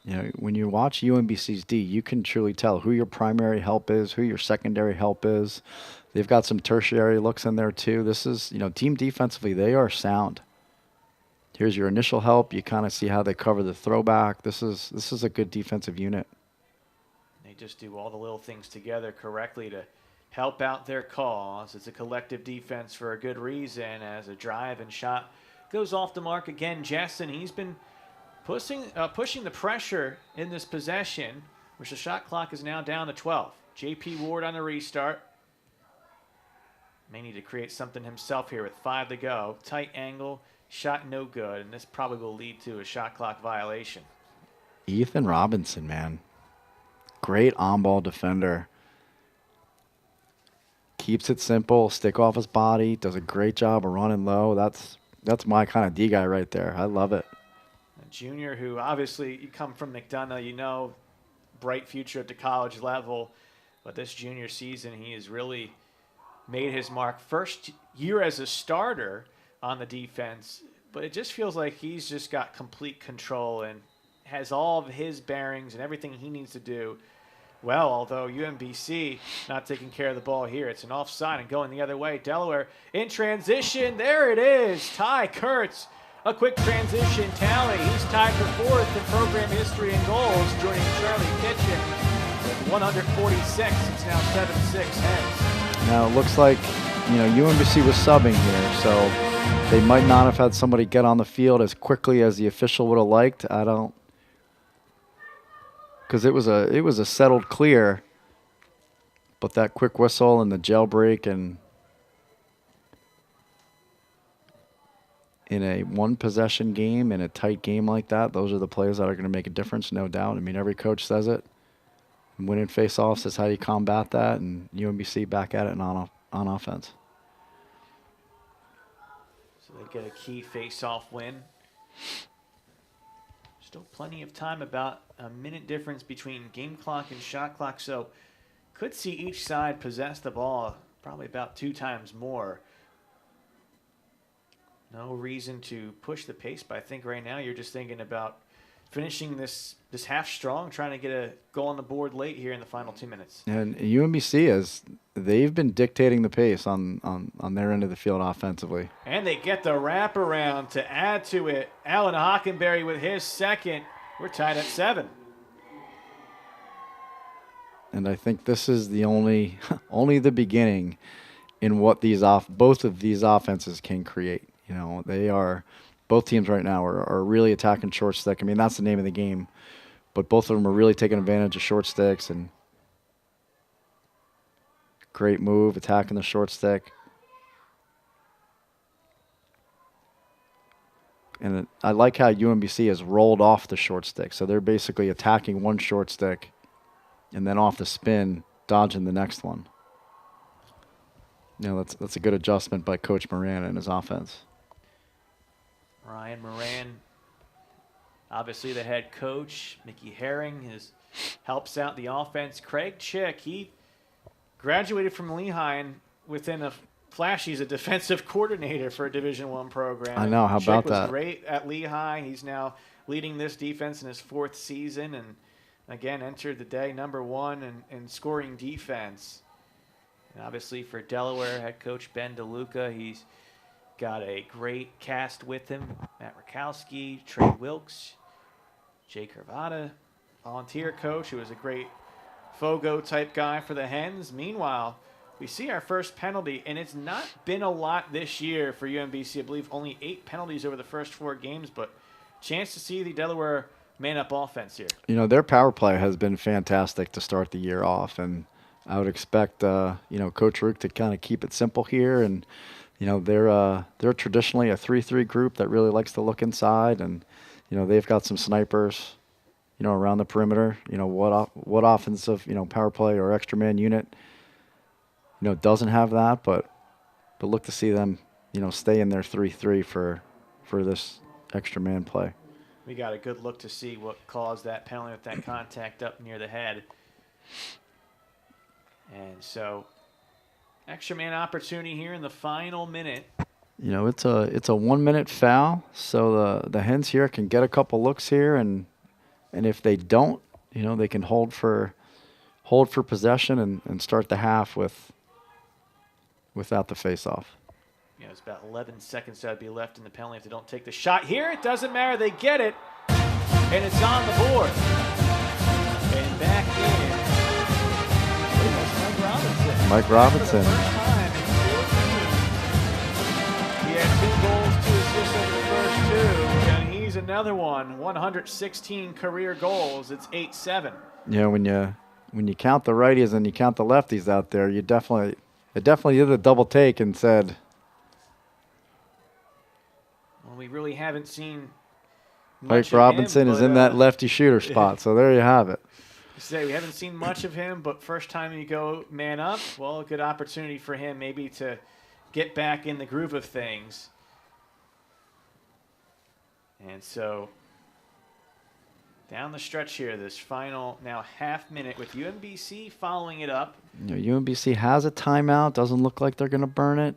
You know, when you watch UMBC's D, you can truly tell who your primary help is, who your secondary help is. They've got some tertiary looks in there too. This is, you know, team defensively, they are sound. Here's your initial help. You kind of see how they cover the throwback. This is a good defensive unit. They just do all the little things together correctly to help out their cause. It's a collective defense for a good reason as a drive and shot goes off the mark again. Jessen, he's been pushing the pressure in this possession, which the shot clock is now down to 12. J.P. Ward on the restart. May need to create something himself here with 5 to go. Tight angle, shot no good, and this probably will lead to a shot clock violation. Ethan Robinson, man. Great on-ball defender. Keeps it simple, stick off his body, does a great job of running low. That's my kind of D guy right there. I love it. Junior, who obviously you come from McDonough, you know, bright future at the college level, but this junior season he has really made his mark. First year as a starter on the defense, but it just feels like he's just got complete control and has all of his bearings and everything he needs to do well, although UMBC not taking care of the ball here. It's an offside and going the other way. Delaware in transition. There it is. Ty Kurtz. A quick transition tally. He's tied for 4th in program history in goals, joining Charlie Kitchen with 146. It's now 7-6 Hens. Now it looks like, you know, UMBC was subbing here, so they might not have had somebody get on the field as quickly as the official would have liked. I don't because it was a settled clear, but that quick whistle and the jailbreak, and in a one possession game, in a tight game like that, those are the plays that are going to make a difference, no doubt. I mean, every coach says it. Winning face-offs is how you combat that, and UMBC back at it on offense. So they get a key face-off win. Still plenty of time, about a minute difference between game clock and shot clock, so could see each side possess the ball probably about 2 times more. No reason to push the pace, but I think right now you're just thinking about finishing this half strong, trying to get a goal on the board late here in the final 2 minutes. And UMBC they've been dictating the pace on their end of the field offensively. And they get the wraparound to add to it. Alan Hockenberry with his second. We're tied at 7. And I think this is the only the beginning in what both of these offenses can create. You know, both teams right now are really attacking short stick. I mean, that's the name of the game. But both of them are really taking advantage of short sticks, and great move, attacking the short stick. And I like how UMBC has rolled off the short stick. So they're basically attacking one short stick and then off the spin, dodging the next one. You know, that's a good adjustment by Coach Moran and his offense. Ryan Moran, obviously the head coach. Mickey Herring helps out the offense. Craig Chick, he graduated from Lehigh, and within a flash, he's a defensive coordinator for a Division I program. I know, how Chick about was that? Great at Lehigh. He's now leading this defense in his 4th season, and again entered the day #1 in scoring defense. And obviously for Delaware, head coach Ben DeLuca, he's got a great cast with him. Matt Rakowski, Trey Wilkes, Jay Curvada, volunteer coach, who was a great Fogo type guy for the Hens. Meanwhile, we see our first penalty, and it's not been a lot this year for UMBC. I believe only 8 penalties over the first 4 games, but chance to see the Delaware man-up offense here. You know, their power play has been fantastic to start the year off, and I would expect, Coach Rook to kind of keep it simple here. And, you know, they're traditionally a 3-3 group that really likes to look inside, and, you know, they've got some snipers, you know, around the perimeter. You know, what offensive, power play or extra man unit, doesn't have that, but look to see them, stay in their 3-3 for this extra man play. We got a good look to see what caused that penalty with that contact up near the head. And so, extra man opportunity here in the final minute. You know, it's a 1-minute foul, so the Hens here can get a couple looks here, and if they don't, they can hold for possession and start the half without the face-off. Yeah, it's about 11 seconds that would be left in the penalty if they don't take the shot here. It doesn't matter. They get it, and it's on the board. And back in. Mike Robinson. For the first time in 4 games. He had 2 goals, 2 assists over the first 2, and he's another one. 116 career goals. It's 8-7. Yeah, when you count the righties and you count the lefties out there, it definitely did a double take and said, well, we really haven't seen Mike Robinson is in that lefty shooter spot, so there you have it. We haven't seen much of him, but first time you go man up, well, a good opportunity for him maybe to get back in the groove of things. And so down the stretch here, this final now half minute with UMBC following it up. UMBC has a timeout. Doesn't look like they're going to burn it.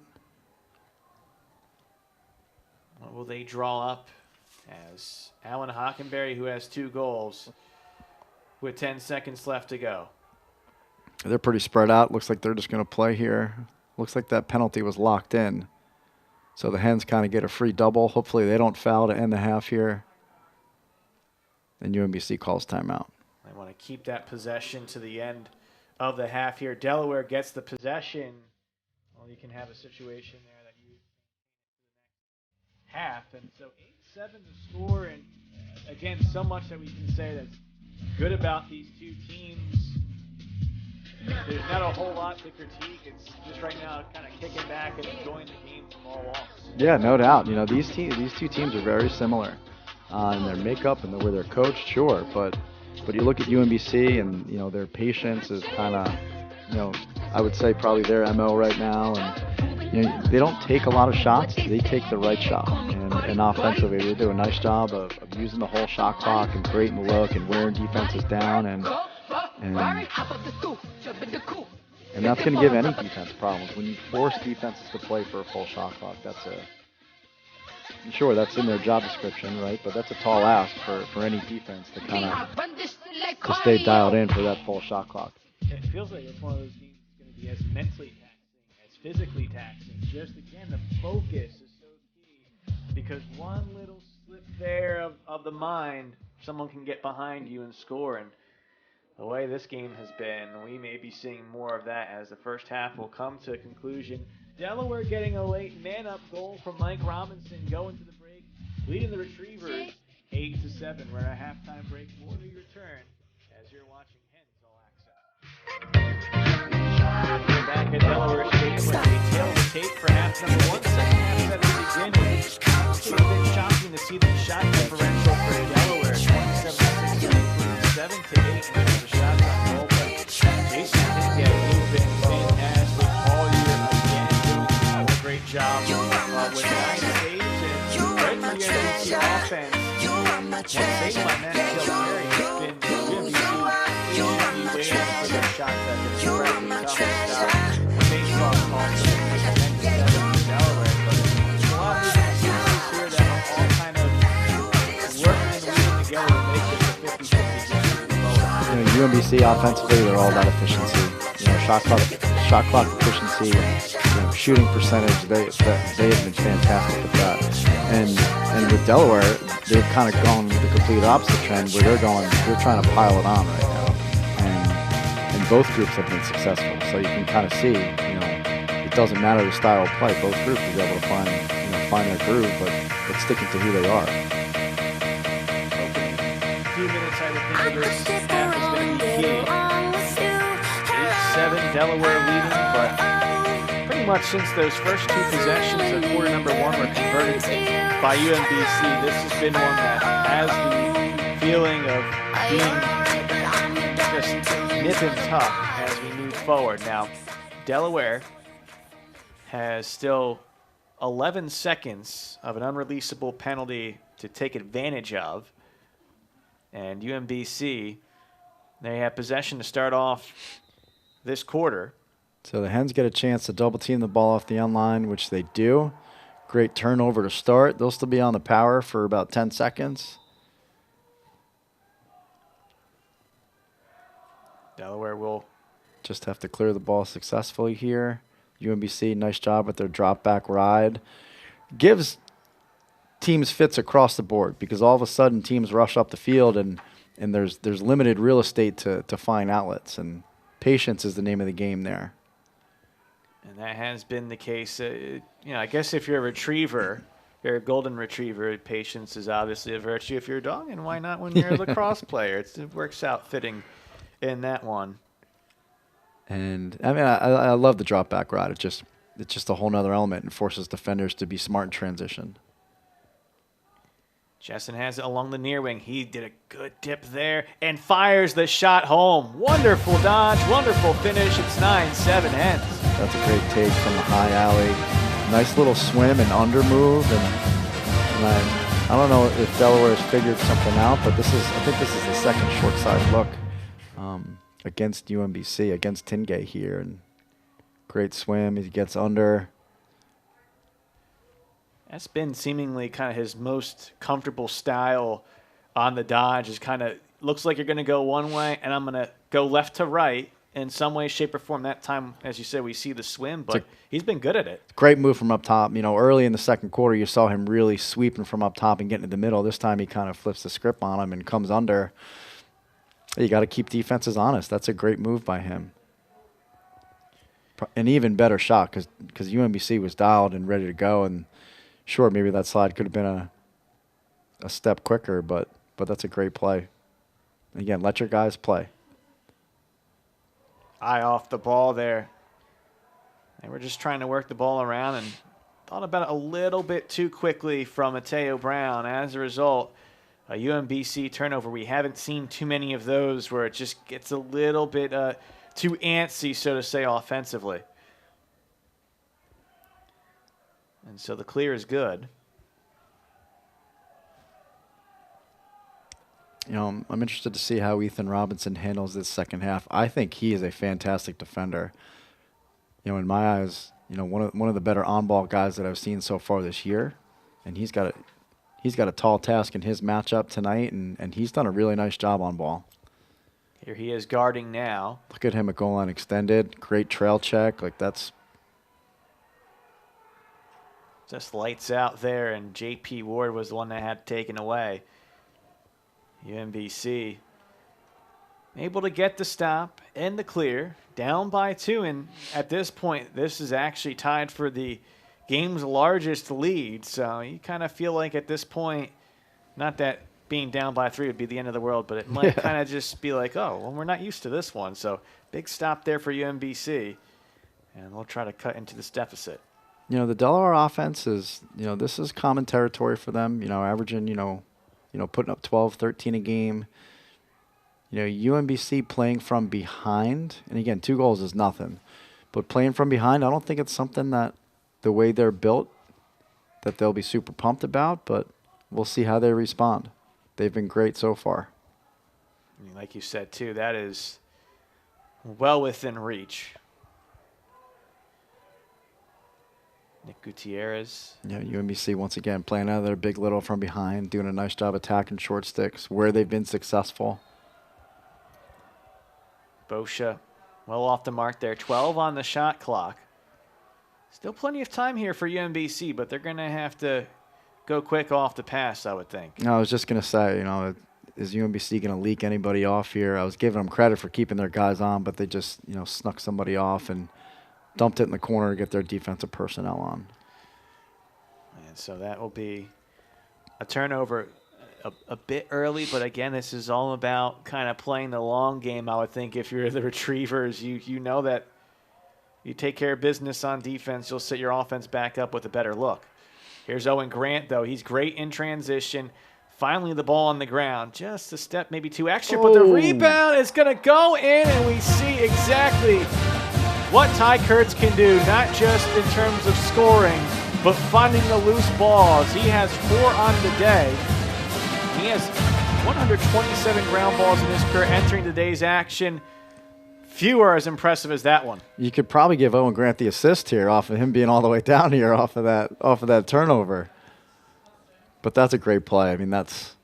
What will they draw up as Alan Hockenberry, who has 2 goals, with 10 seconds left to go? They're pretty spread out. Looks like they're just going to play here. Looks like that penalty was locked in. So the Hens kind of get a free double. Hopefully they don't foul to end the half here. And UMBC calls timeout. They want to keep that possession to the end of the half here. Delaware gets the possession. Well, you can have a situation there that you half. And so 8-7 to score. And again, so much that we can say that's good about these two teams. There's not a whole lot to critique. It's just right now kind of kicking back and enjoying the game from all walks. Yeah, no doubt. You know, these two teams are very similar in their makeup and the way they're coached, sure. But you look at UMBC and, you know, their patience is kind of, you know, I would say probably their MO right now. And, you know, they don't take a lot of shots. They take the right shot. And offensively, they do a nice job of using the whole shot clock and creating the look and wearing defenses down. And that's going to give any defense problems. When you force defenses to play for a full shot clock, sure, that's in their job description, right? But that's a tall ask for any defense to kind of to stay dialed in for that full shot clock. It feels like it's one of those games that's going to be as mentally taxing as physically taxing. Just again, the focus is so key because one little slip there of the mind, someone can get behind you and score. And the way this game has been, we may be seeing more of that as the first half will come to a conclusion. Delaware getting a late man-up goal from Mike Robinson going to the break, leading the Retrievers 8-7. We're at a halftime break. More to return as you're watching Hens All Access. We're back at Delaware Stadium where they tail the tape for half number one. Second half set to begin. It's a bit shocking to see the shot differential for Delaware 27-6, 7-8 in terms of shots on goal. But Jason Tinga, who's been fantastic all year again, doing a great job with 9 saves and right for the UMBC offense. One save on that Delaware has been really waiting for their shots that have been incredibly tough and stuff. Baseball calls for Delaware, but there's a lot of moving pieces here that are all kind of working and weaving together to make this a 50-50 game. You know, UMBC offensively, they're all about efficiency. You know, shot clock efficiency, you know, shooting percentage. They have been fantastic with that. And with Delaware, they've kind of gone with the complete opposite trend where they're trying to pile it on right now. And both groups have been successful. So you can kind of see, you know, it doesn't matter the style of play. Both groups will be able to find their groove, but sticking to who they are. Few minutes, I would think, of this half is going to be key. 8-7, Delaware leading, but pretty much since those first two possessions of quarter number one were converted by UMBC, this has been one that has the feeling of being just nip and tuck as we move forward. Now, Delaware has still 11 seconds of an unreleasable penalty to take advantage of. And UMBC, they have possession to start off this quarter. So the Hens get a chance to double team the ball off the end line, which they do. Great turnover to start. They'll still be on the power for about 10 seconds. Delaware will just have to clear the ball successfully here. UMBC, nice job with their drop back ride. Gives teams fits across the board because all of a sudden teams rush up the field and there's limited real estate to find outlets, and patience is the name of the game there. And that has been the case. You know, I guess if you're a retriever, you're a golden retriever, patience is obviously a virtue if you're a dog, and why not when you're a lacrosse player? It works out fitting in that one. And I mean, I love the drop back ride. It's just a whole nother element and forces defenders to be smart in transition. Jessen has it along the near wing. He did a good dip there and fires the shot home. Wonderful dodge, wonderful finish. It's 9-7 Hens. That's a great take from the high alley. Nice little swim and under move. And I don't know if Delaware has figured something out, but I think this is the second short side look against UMBC, against Tingay here. And great swim. He gets under. That's been seemingly kind of his most comfortable style on the dodge. Is kind of looks like you're going to go one way, and I'm going to go left to right in some way, shape, or form. That time, as you said, we see the swim, but he's been good at it. Great move from up top. You know, early in the second quarter, you saw him really sweeping from up top and getting to the middle. This time, he kind of flips the script on him and comes under. You got to keep defenses honest. That's a great move by him. An even better shot because UMBC was dialed and ready to go, and sure, maybe that slide could have been a step quicker, but that's a great play. Again, let your guys play. Eye off the ball there. They were just trying to work the ball around and thought about it a little bit too quickly from Mateo Brown. As a result, a UMBC turnover. We haven't seen too many of those where it just gets a little bit too antsy, so to say, offensively. And so the clear is good. You know, I'm interested to see how Ethan Robinson handles this second half. I think he is a fantastic defender. You know, in my eyes, you know, one of the better on-ball guys that I've seen so far this year, and he's got a tall task in his matchup tonight, and he's done a really nice job on ball. Here he is guarding now. Look at him at goal line extended. Great trail check. Like, that's just lights out there, and J.P. Ward was the one that had taken away. UMBC able to get the stop and the clear, down by 2, and at this point, this is actually tied for the game's largest lead. So you kind of feel like at this point, not that being down by 3 would be the end of the world, but it might kind of just be like, oh, well, we're not used to this one. So big stop there for UMBC, and they'll try to cut into this deficit. You know, the Delaware offense is, you know, this is common territory for them, you know, averaging, putting up 12, 13 a game. You know, UMBC playing from behind, and again, 2 goals is nothing. But playing from behind, I don't think it's something that the way they're built that they'll be super pumped about, but we'll see how they respond. They've been great so far. I mean, like you said, too, that is well within reach. Nick Gutierrez. Yeah, UMBC once again playing out of their big little from behind, doing a nice job attacking short sticks where they've been successful. Boscia well off the mark there. 12 on the shot clock. Still plenty of time here for UMBC, but they're going to have to go quick off the pass, I would think. No, I was just going to say, you know, is UMBC going to leak anybody off here? I was giving them credit for keeping their guys on, but they just, you know, snuck somebody off and dumped it in the corner to get their defensive personnel on. And so that will be a turnover a bit early, but again, this is all about kind of playing the long game, I would think. If you're the Retrievers, you know that you take care of business on defense, you'll set your offense back up with a better look. Here's Owen Grant, though. He's great in transition. Finally, the ball on the ground. Just a step, maybe 2 extra, but the rebound is going to go in, and we see exactly what Ty Kurtz can do, not just in terms of scoring, but finding the loose balls. He has 4 on the day. He has 127 ground balls in his career entering today's action. Few are as impressive as that one. You could probably give Owen Grant the assist here off of him being all the way down here off of that turnover. But that's a great play. I mean, that's,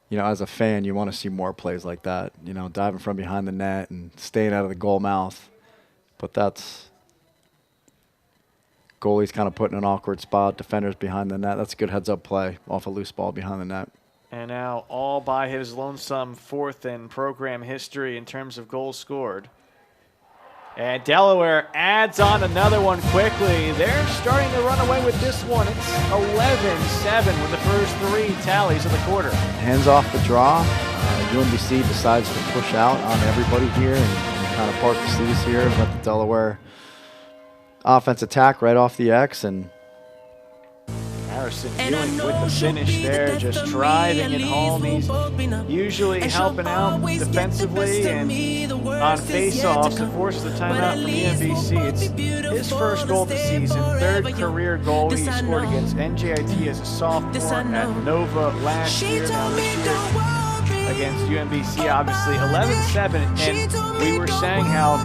you know, as a fan, you want to see more plays like that. You know, diving from behind the net and staying out of the goal mouth. But that's goalie's kind of put in an awkward spot. Defenders behind the net. That's a good heads-up play off a loose ball behind the net. And now all by his lonesome 4th in program history in terms of goals scored. And Delaware adds on another one quickly. They're starting to run away with this one. It's 11-7 with the first 3 tallies of the quarter. Hands off the draw. UMBC decides to push out on everybody here and kind of part the seas here and let the Delaware offense attack right off the X, and Harrison Ewing with the finish there, just driving it home. He's usually helping out defensively and on face-offs to force the timeout from UMBC. It's his first goal of the season, 3rd career goal he scored against NJIT as a sophomore at Nova last year. Now this year against UMBC, obviously 11-7, and we were saying how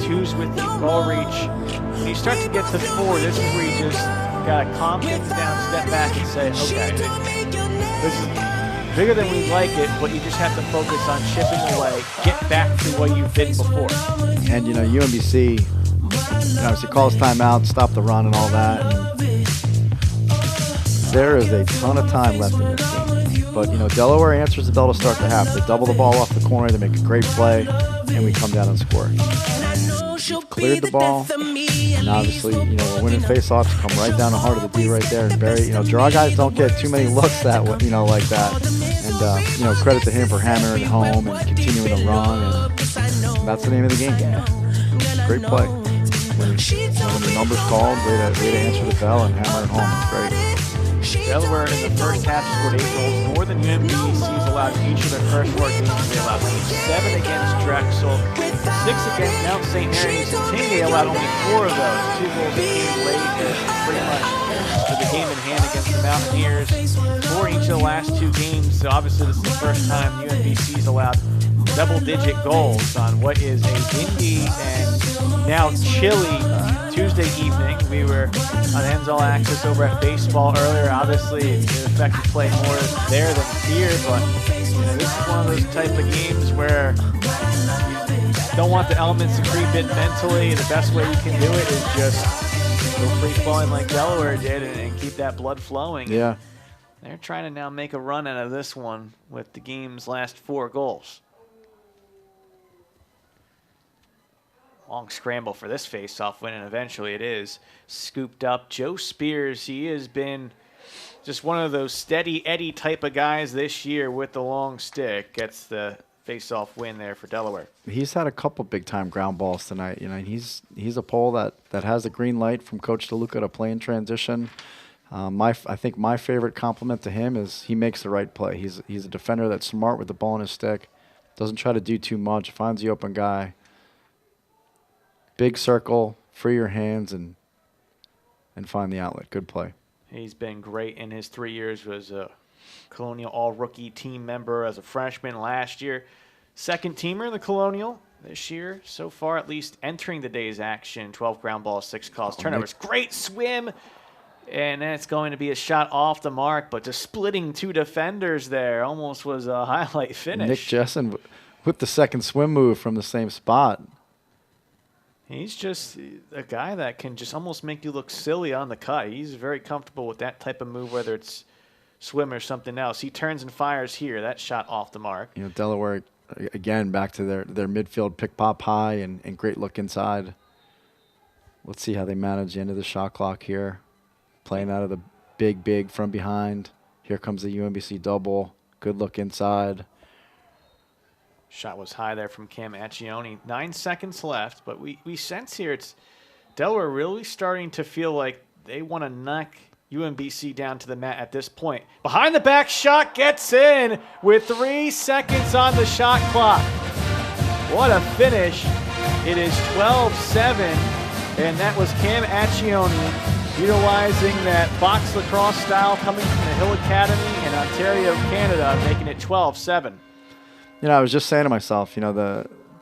2's with the ball reach. When you start to get to 4, this is where you just got to calm things down, step back, and say, okay, this is bigger than we'd like it, but you just have to focus on chipping away, get back to what you've been before. And, you know, UMBC, obviously calls timeout, stop the run and all that. And there is a ton of time left in this game. But, you know, Delaware answers the bell to start the half. They double the ball off the corner, they make a great play, and we come down and score. We've cleared the ball, and obviously, you know, we're winning face-offs, come right down the heart of the D right there and bury. You know, draw guys don't get too many looks that way, you know, like that. And you know, credit to him for hammering it home and continuing to run. And that's the name of the game. Great play. When the number's called, way to answer the bell and hammer it home. It's great. Delaware in the first half scored 8 goals, more than UMBC's allowed in each of their first 4 games. They allowed only 7 against Drexel, 6 against Mount St. Mary's, and Tingay allowed only 4 of those. 2 goals that came late, pretty much with the game in hand against the Mountaineers for each of the last 2 games. So obviously this is the first time UMBC's allowed double-digit goals on what is a windy and now chilly Tuesday evening. We were on Hens All Access over at baseball earlier. Obviously, it affected play more there than here, but you know, this is one of those type of games where you don't want the elements to creep in mentally. The best way you can do it is just go free-flowing like Delaware did and keep that blood flowing. Yeah. They're trying to now make a run out of this one with the game's last 4 goals. Long scramble for this face-off win, and eventually it is scooped up. Joe Spears, he has been just one of those steady Eddie type of guys this year with the long stick. Gets the face-off win there for Delaware. He's had a couple big-time ground balls tonight. You know, he's a pole that has a green light from Coach DeLuca to play in transition. I think my favorite compliment to him is he makes the right play. He's a defender that's smart with the ball in his stick, doesn't try to do too much, finds the open guy. Big circle, free your hands, and find the outlet. Good play. He's been great in his 3 years. Was a Colonial All-Rookie team member as a freshman last year. Second teamer in the Colonial this year. So far, at least, entering the day's action. 12 ground balls, 6 calls, turnovers. Great swim. And that's going to be a shot off the mark, but just splitting 2 defenders there almost was a highlight finish. Nick Jessen with the second swim move from the same spot. He's just a guy that can just almost make you look silly on the cut. He's very comfortable with that type of move, whether it's swim or something else. He turns and fires here. That shot off the mark. You know, Delaware, again, back to their midfield pick pop high and great look inside. Let's see how they manage the end of the shot clock here. Playing out of the big from behind. Here comes the UMBC double. Good look inside. Shot was high there from Cam Accioni. 9 seconds left, but we sense here it's Delaware really starting to feel like they want to knock UMBC down to the mat at this point. Behind the back shot gets in with 3 seconds on the shot clock. What a finish. It is 12-7, and that was Cam Accioni utilizing that box lacrosse style coming from the Hill Academy in Ontario, Canada, making it 12-7. You know, I was just saying to myself, you know,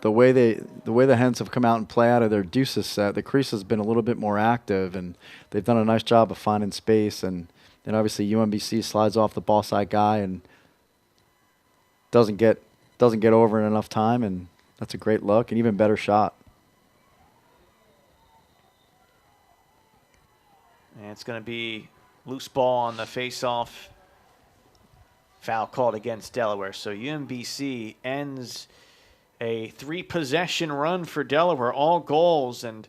the way the Hens have come out and play out of their deuces set, the crease has been a little bit more active, and they've done a nice job of finding space. And obviously UMBC slides off the ball side guy and doesn't get over in enough time, and that's a great look, and even better shot. And it's going to be loose ball on the face-off. Foul called against Delaware. So UMBC ends a 3-possession run for Delaware, all goals. And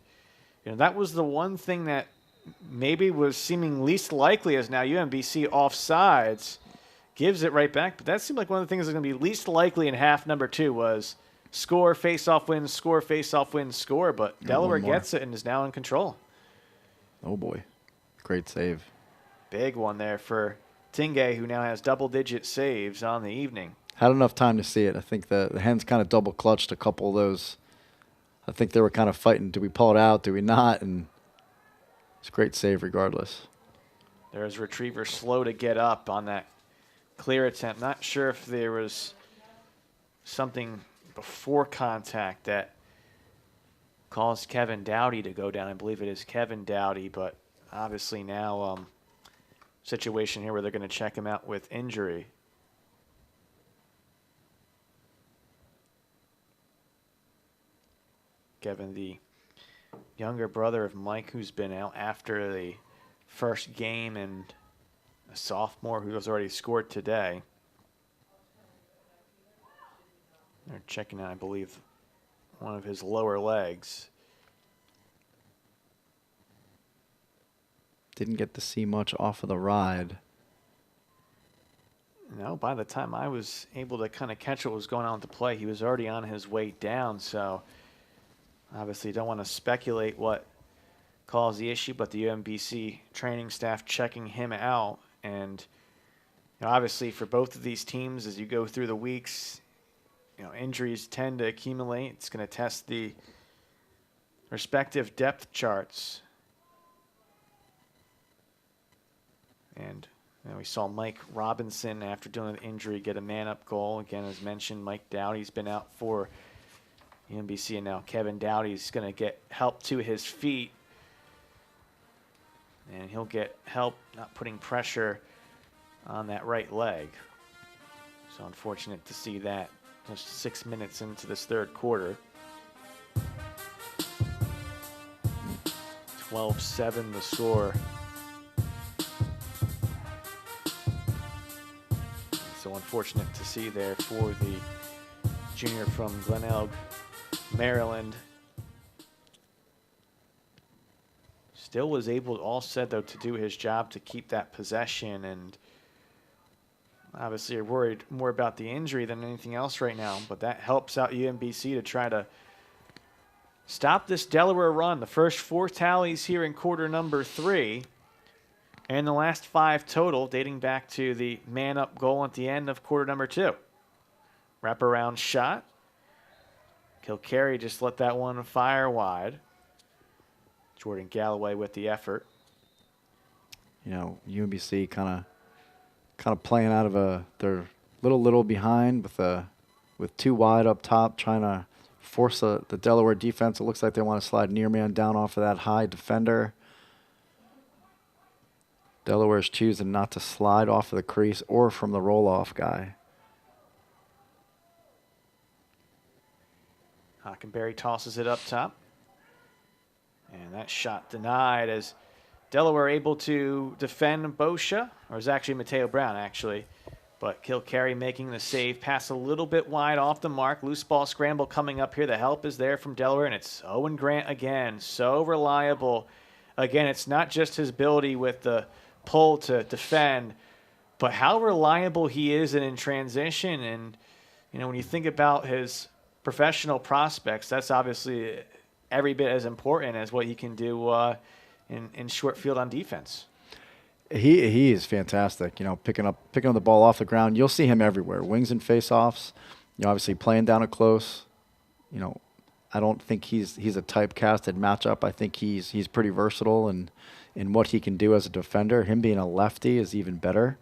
you know, that was the one thing that maybe was seeming least likely, as now UMBC offsides gives it right back. But that seemed like one of the things that's going to be least likely in half number 2 was score, face-off win, score, face-off win, score. But Delaware gets it and is now in control. Oh, boy. Great save. Big one there for Tingay, who now has double-digit saves on the evening. Had enough time to see it. I think the Hens kind of double-clutched a couple of those. I think they were kind of fighting. Do we pull it out? Do we not? And it's a great save regardless. There's retriever slow to get up on that clear attempt. Not sure if there was something before contact that caused Kevin Dowdy to go down. I believe it is Kevin Dowdy, but obviously now situation here where they're going to check him out with injury. Kevin, the younger brother of Mike, who's been out after the first game, and a sophomore who has already scored today. They're checking out, I believe, one of his lower legs. Didn't get to see much off of the ride. No, by the time I was able to kind of catch what was going on with the play, he was already on his way down. So obviously don't want to speculate what caused the issue, but the UMBC training staff checking him out. And obviously for both of these teams, as you go through the weeks, injuries tend to accumulate. It's going to test the respective depth charts. And we saw Mike Robinson, after dealing with injury, get a man-up goal. Again, as mentioned, Mike Dowdy's been out for UMBC, and now Kevin Dowdy's going to get help to his feet. And he'll get help not putting pressure on that right leg. So unfortunate to see that just 6 minutes into this third quarter. 12-7 the score. So unfortunate to see there for the junior from Glen Elg, Maryland. Still was able, all said though, to do his job to keep that possession, and obviously are worried more about the injury than anything else right now, but that helps out UMBC to try to stop this Delaware run. The first 4 tallies here in quarter number 3, and the last 5 total dating back to the man-up goal at the end of quarter number 2. Wraparound shot. Kilcarry just let that one fire wide. Jordan Galloway with the effort. UMBC kind of playing out of they're little behind with 2 wide up top, trying to force the Delaware defense. It looks like they want to slide near man down off of that high defender. Delaware's choosing not to slide off of the crease or from the roll-off guy. Hockenberry tosses it up top. And that shot denied as Delaware able to defend Boscia, or it was actually Mateo Brown, actually. But Kilcarry making the save. Pass a little bit wide off the mark. Loose ball scramble coming up here. The help is there from Delaware, and it's Owen Grant again. So reliable. Again, it's not just his ability with the pull to defend, but how reliable he is in transition. And, when you think about his professional prospects, that's obviously every bit as important as what he can do in short field on defense. He is fantastic. Picking up the ball off the ground. You'll see him everywhere. Wings and face-offs. Obviously playing down it close. I don't think he's a typecasted matchup. I think he's pretty versatile in what he can do as a defender. Him being a lefty is even better.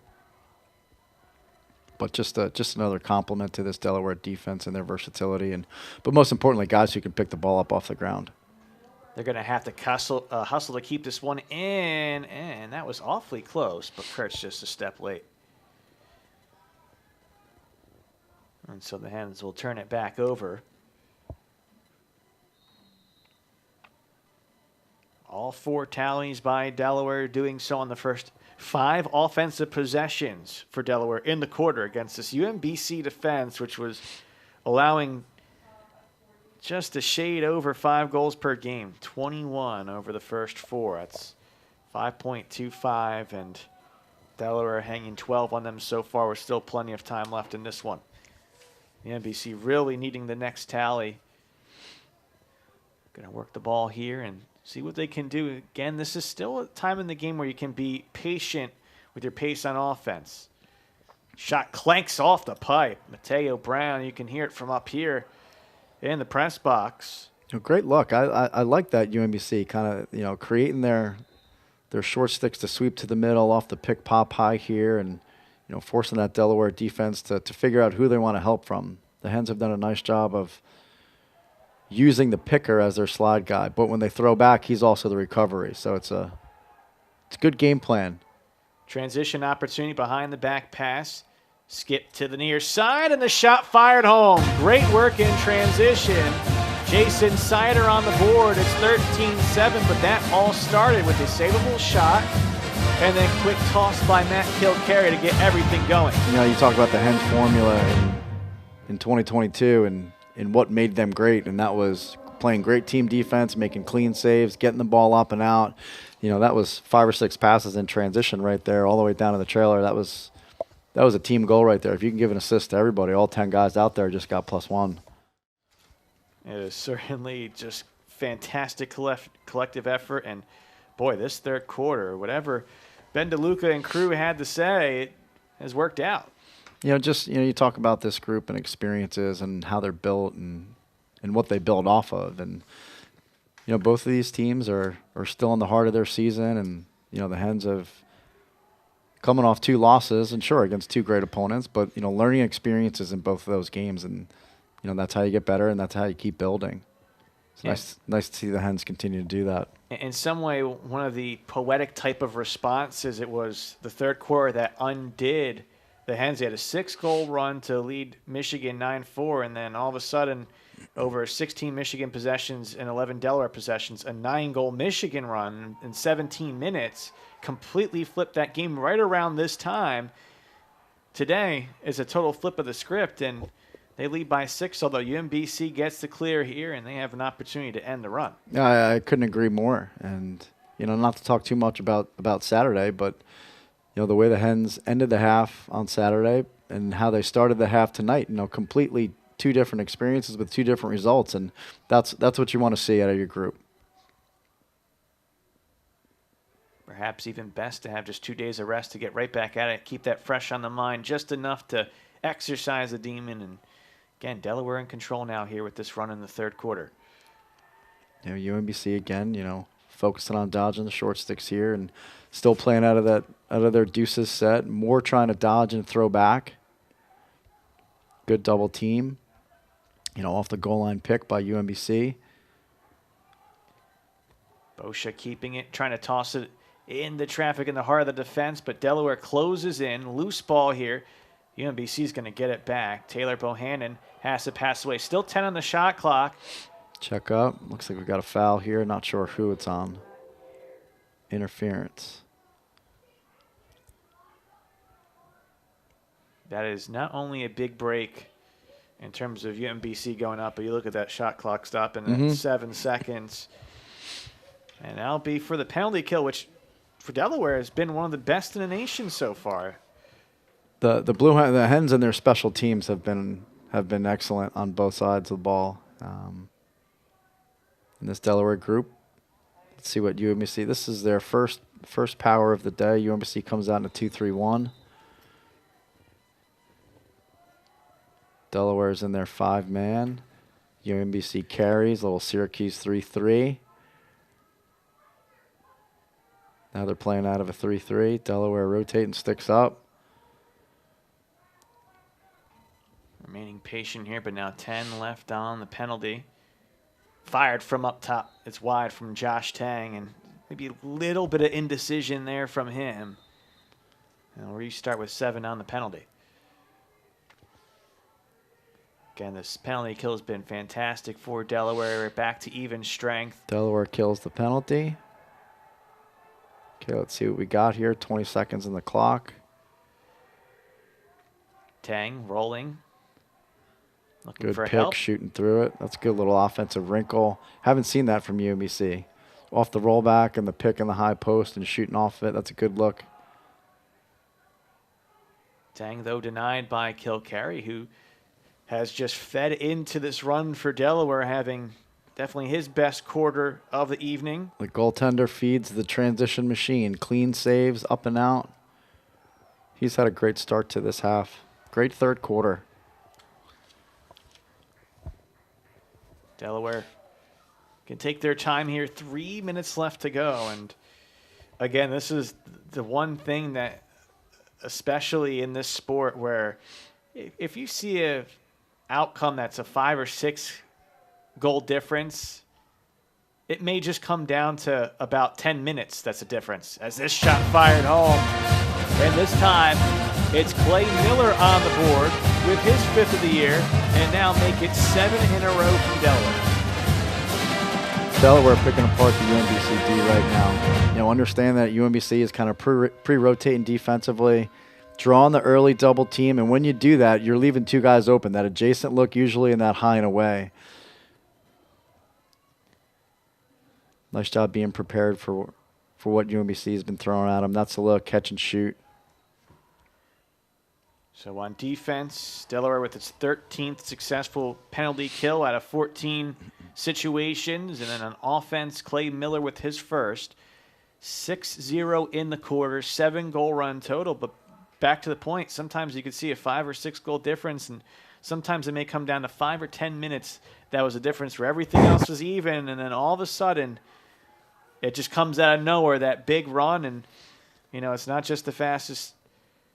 But just another compliment to this Delaware defense and their versatility, but most importantly, guys who can pick the ball up off the ground. They're going to have to hustle to keep this one in, and that was awfully close, but Kurt's just a step late. And so the Hens will turn it back over. All 4 tallies by Delaware, doing so on the first 5 offensive possessions for Delaware in the quarter against this UMBC defense, which was allowing just a shade over 5 goals per game. 21 over the first 4. That's 5.25, and Delaware hanging 12 on them so far. With still plenty of time left in this one. The UMBC really needing the next tally. Going to work the ball here and see what they can do. Again, this is still a time in the game where you can be patient with your pace on offense. Shot clanks off the pipe. Mateo Brown, you can hear it from up here in the press box. Great look. I like that UMBC kind of, creating their short sticks to sweep to the middle off the pick pop high here, and, forcing that Delaware defense to figure out who they want to help from. The Hens have done a nice job of using the picker as their slide guy, but when they throw back, he's also the recovery. So it's a good game plan. Transition opportunity behind the back pass. Skip to the near side, and the shot fired home. Great work in transition. Jason Sider on the board. It's 13-7, but that all started with a savable shot and then quick toss by Matt Kilcarry to get everything going. You talk about the Hens formula in 2022 and what made them great, and that was playing great team defense, making clean saves, getting the ball up and out. That was 5 or 6 passes in transition right there all the way down to the trailer. That was that was a team goal right there. If you can give an assist to everybody, all 10 guys out there just got +1. It is certainly just fantastic collective effort. And, boy, this third quarter, whatever Ben DeLuca and crew had to say, it has worked out. You talk about this group and experiences and how they're built and what they build off of. And, both of these teams are still in the heart of their season. And, the Hens have coming off 2 losses, and sure, against 2 great opponents, but, learning experiences in both of those games. And, that's how you get better, and that's how you keep building. It's nice to see the Hens continue to do that. In some way, one of the poetic type of responses, it was the third quarter that undid the Hens. They had a 6-goal run to lead Michigan 9-4, and then all of a sudden, over 16 Michigan possessions and 11 Delaware possessions, a 9-goal Michigan run in 17 minutes completely flipped that game right around this time. Today is a total flip of the script, and they lead by 6, although UMBC gets the clear here, and they have an opportunity to end the run. Yeah, I couldn't agree more. And, not to talk too much about Saturday, but, the way the Hens ended the half on Saturday and how they started the half tonight, completely 2 different experiences with 2 different results. And that's what you want to see out of your group. Perhaps even best to have just 2 days of rest to get right back at it, keep that fresh on the mind, just enough to exercise the demon. And again, Delaware in control now here with this run in the third quarter. UMBC again, focusing on dodging the short sticks here and still playing out of their deuces set, more trying to dodge and throw back. Good double team, off the goal line pick by UMBC. Boscia keeping it, trying to toss it in the traffic in the heart of the defense, but Delaware closes in. Loose ball here. UMBC is going to get it back. Taylor Bohannon has to pass away. Still 10 on the shot clock. Check up. Looks like we've got a foul here. Not sure who it's on. Interference. That is not only a big break in terms of UMBC going up, but you look at that shot clock stopping at 7 seconds. And that'll be for the penalty kill, which for Delaware has been one of the best in the nation so far. The Hens and their special teams have been excellent on both sides of the ball. In this Delaware group, let's see what UMBC. This is their first power of the day. UMBC comes out in a 2-3-1. Delaware's in their 5-man. UMBC carries, little Syracuse 3-3. Now they're playing out of a 3-3. Delaware rotating, sticks up. Remaining patient here, but now 10 left on the penalty. Fired from up top. It's wide from Josh Tang, and maybe a little bit of indecision there from him. And we'll restart with 7 on the penalty. Again, this penalty kill has been fantastic for Delaware. We're back to even strength. Delaware kills the penalty. Okay, let's see what we got here. 20 seconds on the clock. Tang rolling. Looking Good for pick, help. shooting through it. That's a good little offensive wrinkle. Haven't seen that from UMBC. Off the rollback and the pick in the high post and shooting off of it. That's a good look. Tang, though, denied by Kilcarry, who has just fed into this run for Delaware, having definitely his best quarter of the evening. The goaltender feeds the transition machine. Clean saves, up and out. He's had a great start to this half. Great third quarter. Delaware can take their time here. 3 minutes left to go. And again, this is the one thing that, especially in this sport, where if you see a outcome that's a 5 or 6 goal difference, it may just come down to about 10 minutes. That's a difference. As this shot fired home, and this time it's Clay Miller on the board with his 5th of the year, and now make it 7 in a row from Delaware. Delaware picking apart the UMBC D right now. Understand that UMBC is kind of pre-rotating defensively, drawing the early double team, and when you do that, you're leaving 2 guys open. That adjacent look usually in that high and away. Nice job being prepared for what UMBC has been throwing at them. That's the look, catch and shoot. So on defense, Delaware with its 13th successful penalty kill out of 14 situations. And then on offense, Clay Miller with his first. 6-0 in the quarter, 7-goal run total. But back to the point, sometimes you could see a 5 or 6 goal difference, and sometimes it may come down to 5 or 10 minutes. That was a difference where everything else was even, and then all of a sudden it just comes out of nowhere, that big run. And, you know, it's not just the fastest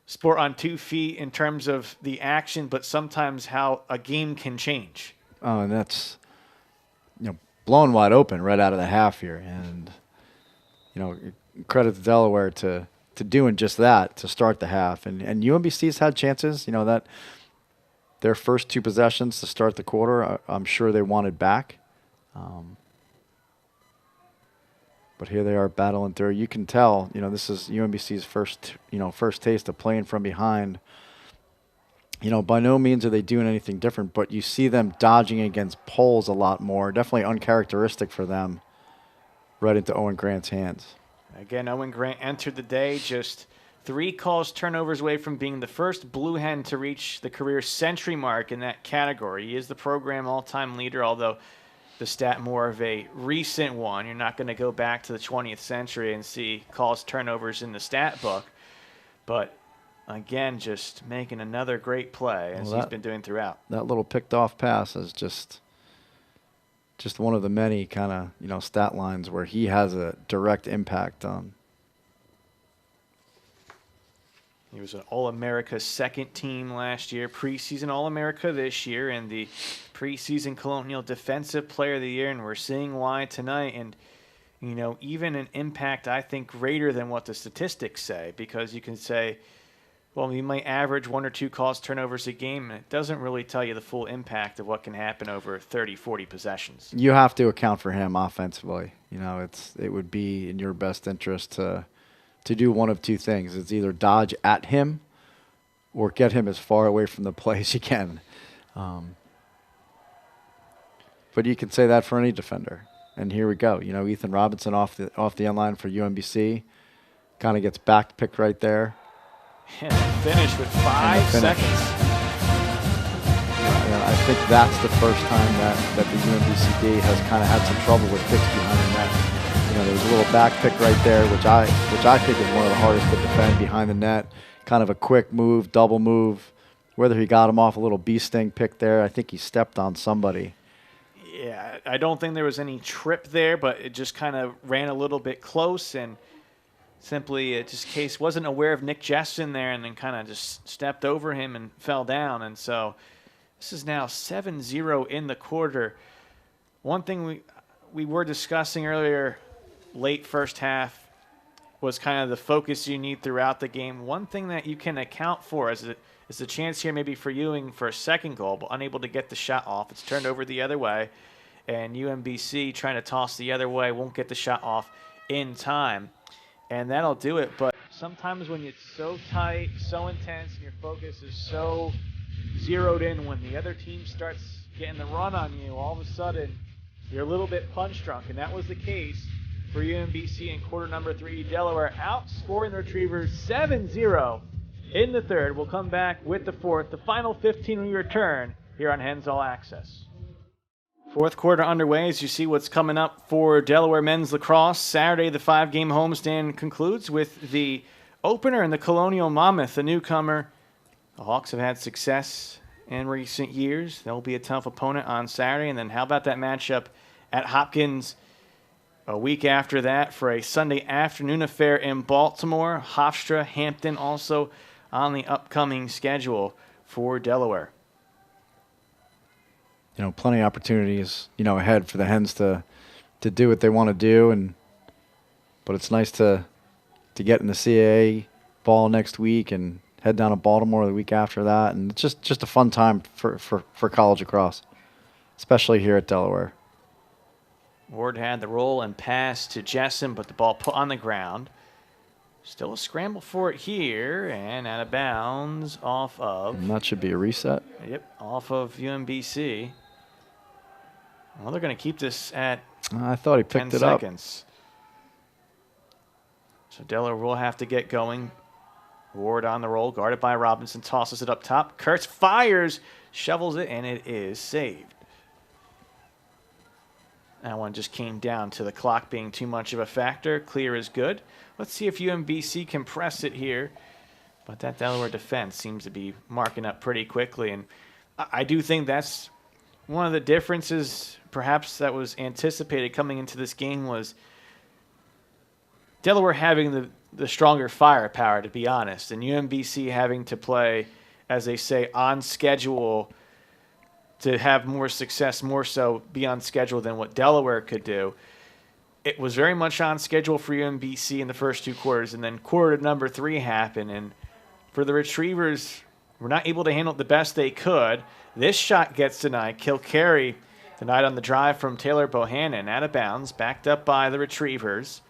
sport on 2 feet in terms of the action, but sometimes how a game can change. Oh, and that's, you know, blown wide open right out of the half here. And, you know, credit to Delaware to doing just that to start the half. And UMBC's had chances, you know, that their first 2 possessions to start the quarter, I'm sure they wanted back. But here they are battling through. You can tell, you know, this is UMBC's first taste of playing from behind. You know, by no means are they doing anything different, but you see them dodging against poles a lot more. Definitely uncharacteristic for them, right into Owen Grant's hands. Again, Owen Grant entered the day just 3 calls turnovers away from being the first Blue Hen to reach the career century mark in that category. He is the program all-time leader, although the stat more of a recent one. You're not going to go back to the 20th century and see calls turnovers in the stat book. But again, just making another great play as he's been doing throughout. That little picked off pass is just one of the many kind of, you know, stat lines where he has a direct impact on. He was an All-America second team last year, preseason All-America this year, and the preseason Colonial Defensive Player of the Year, and we're seeing why tonight. And, you know, even an impact, I think, greater than what the statistics say, because you can say, well, you might average 1 or 2 calls turnovers a game, and it doesn't really tell you the full impact of what can happen over 30, 40 possessions. You have to account for him offensively. You know, it would be in your best interest to do one of 2 things. It's either dodge at him or get him as far away from the play as you can. But you can say that for any defender. And here we go. You know, Ethan Robinson off the end line for UMBC. Kind of gets back picked right there. And finish with 5 seconds. I think that's the first time that the UMBC D has kind of had some trouble with picks behind the net. You know, there was a little back pick right there, which I think is one of the hardest to defend behind the net. Kind of a quick move, double move. Whether he got him off a little bee sting pick there, I think he stepped on somebody. Yeah, I don't think there was any trip there, but it just kind of ran a little bit close, and simply Case wasn't aware of Nick Jessen there, and then kind of just stepped over him and fell down. And so this is now 7-0 in the quarter. One thing we were discussing earlier, late first half, was kind of the focus you need throughout the game. One thing that you can account for is a chance here maybe for Ewing for a second goal, but unable to get the shot off. It's turned over the other way, and UMBC trying to toss the other way, won't get the shot off in time. And that'll do it. But sometimes when it's so tight, so intense, and your focus is so zeroed in, when the other team starts getting the run on you, all of a sudden you're a little bit punch drunk. And that was the case for UMBC in quarter number 3. Delaware outscoring the Retrievers 7-0 in the third. We'll come back with the fourth, the final 15 when we return here on Hens All Access. Fourth quarter underway as you see what's coming up for Delaware men's lacrosse. Saturday, the 5-game homestand concludes with the opener in the Colonial Monmouth, a newcomer. The Hawks have had success in recent years. They'll be a tough opponent on Saturday. And then how about that matchup at Hopkins a week after that for a Sunday afternoon affair in Baltimore? Hofstra, Hampton also on the upcoming schedule for Delaware. You know, plenty of opportunities, you know, ahead for the Hens to do what they want to do, but it's nice to get in the CAA ball next week and head down to Baltimore the week after that, and it's just a fun time for college lacrosse, especially here at Delaware. Ward had the roll and pass to Jessen, but the ball put on the ground. Still a scramble for it here, and out of bounds off of. And that should be a reset. Yep, off of UMBC. Well, they're going to keep this at I thought he picked 10 it seconds. So Delaware will have to get going. Ward on the roll, guarded by Robinson, tosses it up top. Kurtz fires, shovels it, and it is saved. That one just came down to the clock being too much of a factor. Clear is good. Let's see if UMBC can press it here. But that Delaware defense seems to be marking up pretty quickly. And I do think that's one of the differences perhaps that was anticipated coming into this game was Delaware having the stronger firepower, to be honest, and UMBC having to play, as they say, on schedule to have more success, more so be on schedule than what Delaware could do. It was very much on schedule for UMBC in the first 2 quarters, and then quarter number 3 happened, and for the Retrievers, were not able to handle it the best they could. This shot gets denied. Kilcarry denied on the drive from Taylor Bohannon, out of bounds, backed up by the Retrievers.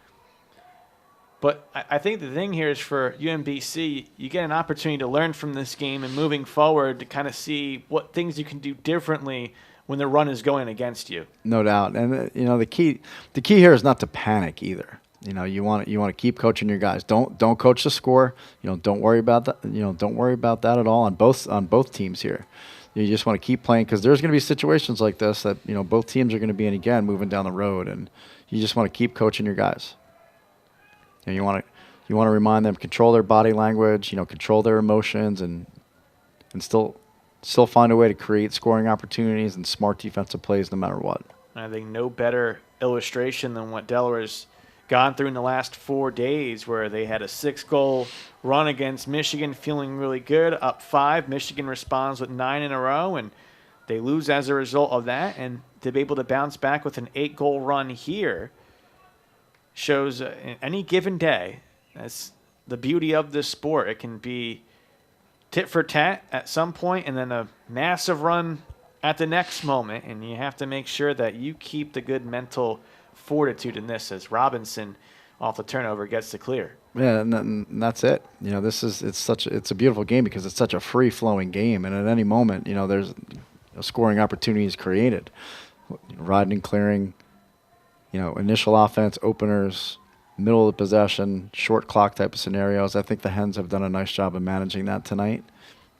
But I think the thing here is for UMBC, you get an opportunity to learn from this game and moving forward to kind of see what things you can do differently when the run is going against you. No doubt. And, the key here is not to panic either. You want to keep coaching your guys. Don't coach the score. Don't worry about that. Don't worry about that at all on both teams here. You just want to keep playing because there's going to be situations like this that, both teams are going to be in again moving down the road. And you just want to keep coaching your guys. And you want to remind them, control their body language, control their emotions, and still find a way to create scoring opportunities and smart defensive plays no matter what. I think no better illustration than what Delaware's gone through in the last 4 days, where they had a 6-goal run against Michigan, feeling really good, up 5. Michigan responds with 9 in a row, and they lose as a result of that. And to be able to bounce back with an 8-goal run here shows any given day, that's the beauty of this sport. It can be tit for tat at some point and then a massive run at the next moment, and you have to make sure that you keep the good mental fortitude in this as Robinson off the turnover gets the clear. Yeah, and that's it. It's a beautiful game because it's such a free-flowing game, and at any moment, there's a scoring opportunity is created. Riding and clearing, initial offense, openers, middle of the possession, short clock type of scenarios. I think the Hens have done a nice job of managing that tonight.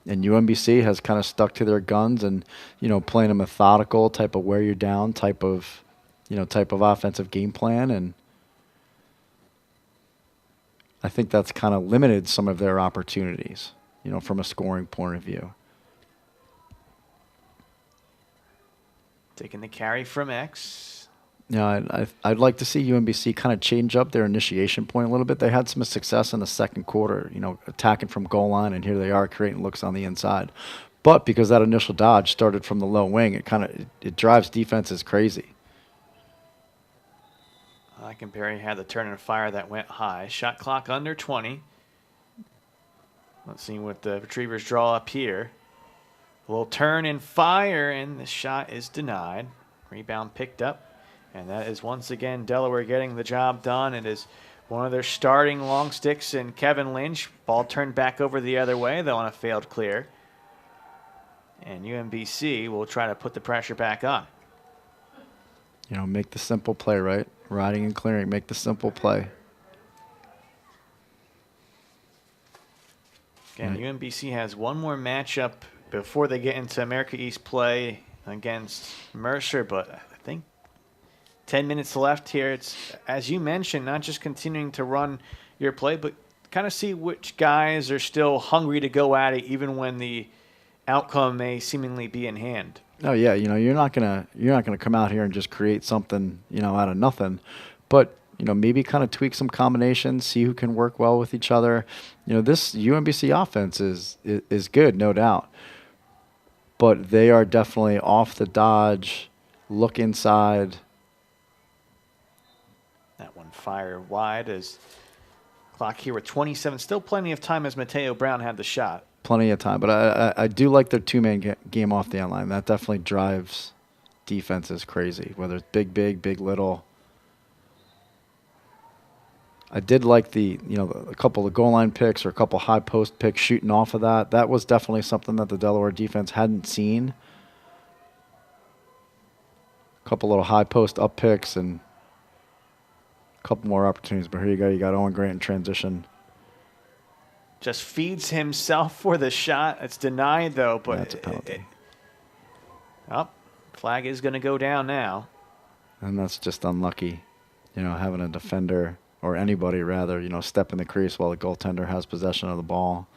And UMBC has kind of stuck to their guns and, playing a methodical type of wear you down type of offensive game plan. And I think that's kind of limited some of their opportunities, from a scoring point of view. Taking the carry from X. I'd like to see UMBC kind of change up their initiation point a little bit. They had some success in the second quarter, attacking from goal line, and here they are creating looks on the inside. But because that initial dodge started from the low wing, it drives defenses crazy. Perry had the turn and fire that went high. Shot clock under 20. Let's see what the Retrievers draw up here. A little turn and fire, and the shot is denied. Rebound picked up. And that is once again Delaware getting the job done. It is one of their starting long sticks and Kevin Lynch. Ball turned back over the other way, though on a failed clear. And UMBC will try to put the pressure back on. Make the simple play, right? Riding and clearing, make the simple play. Again, UMBC has one more matchup before they get into America East play against Mercer, but I think 10 minutes left here. It's, as you mentioned, not just continuing to run your play, but kind of see which guys are still hungry to go at it, even when the outcome may seemingly be in hand. Oh yeah, you're not gonna come out here and just create something out of nothing, but maybe kind of tweak some combinations, see who can work well with each other. This UMBC offense is good, no doubt, but they are definitely off the dodge, look inside. That one fired wide as clock here with 27. Still plenty of time as Mateo Brown had the shot. Plenty of time, but I do like their two-man game off the end line. That definitely drives defenses crazy, whether it's big, little. I did like a couple of goal line picks or a couple high post picks shooting off of that. That was definitely something that the Delaware defense hadn't seen. A couple little high post up picks and a couple more opportunities. But here you go. You got Owen Grant in transition. just feeds himself for the shot. It's denied, though. But that's a penalty. Flag is going to go down now. And that's just unlucky, having a defender or anybody rather, step in the crease while the goaltender has possession of the ball.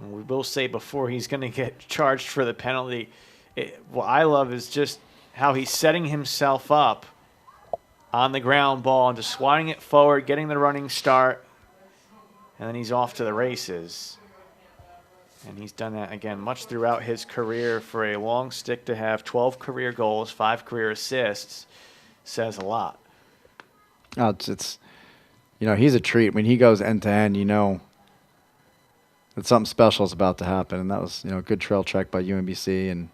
We will say before he's going to get charged for the penalty, what I love is just how he's setting himself up on the ground ball and just swatting it forward, getting the running start, and then he's off to the races. And he's done that, again, much throughout his career. For a long stick to have 12 career goals, 5 career assists, says a lot. Oh, it's he's a treat. When he goes end-to-end, that something special is about to happen. And that was, a good trail check by UMBC.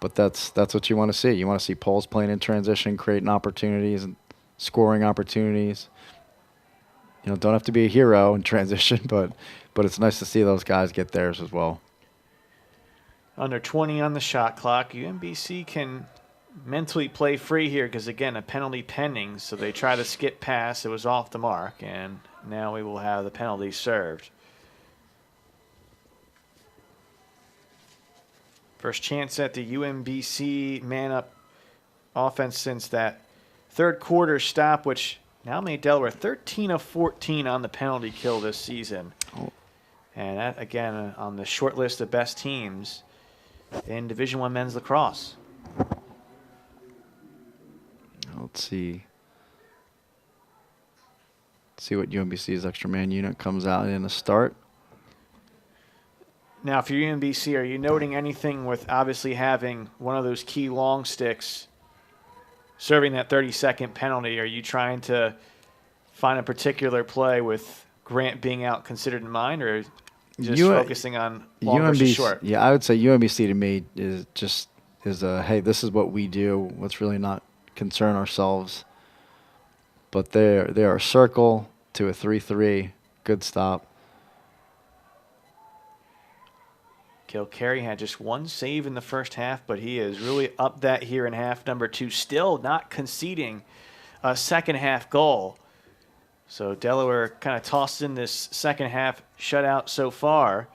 But that's what you want to see. You want to see Poles playing in transition, creating opportunities and scoring opportunities. Don't have to be a hero in transition, but it's nice to see those guys get theirs as well. Under 20 on the shot clock. UMBC can mentally play free here because, again, a penalty pending. So they try the skip pass. It was off the mark, and now we will have the penalty served. First chance at the UMBC man-up offense since that third quarter stop, which now made Delaware 13 of 14 on the penalty kill this season. Oh. And that, again, on the short list of best teams in Division I men's lacrosse. Let's see what UMBC's extra man unit comes out in the start. Now, for UMBC, are you noting anything with obviously having one of those key long sticks serving that 30-second penalty? Are you trying to find a particular play with Grant being out considered in mind, or just focusing on long versus short? Yeah, I would say UMBC to me is hey, this is what we do. Let's really not concern ourselves. But they are a circle to a 3-3. Good stop. Carey had just one save in the first half, but he has really upped that here in half number 2, still not conceding a second half goal. So Delaware kind of tossed in this second half shutout so far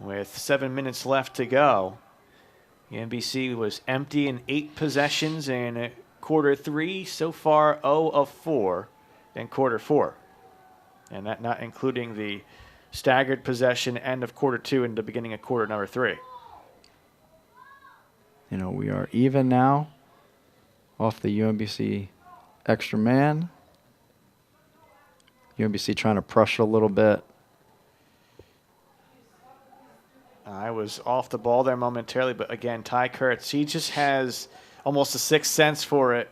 with 7 minutes left to go. UMBC was empty in 8 possessions in quarter 3. So far 0 of 4 in quarter 4. And that not including the staggered possession end of quarter 2 and the beginning of quarter number 3. We are even now off the UMBC extra man. UMBC trying to pressure a little bit. I was off the ball there momentarily, but again, Ty Kurtz, he just has almost a sixth sense for it.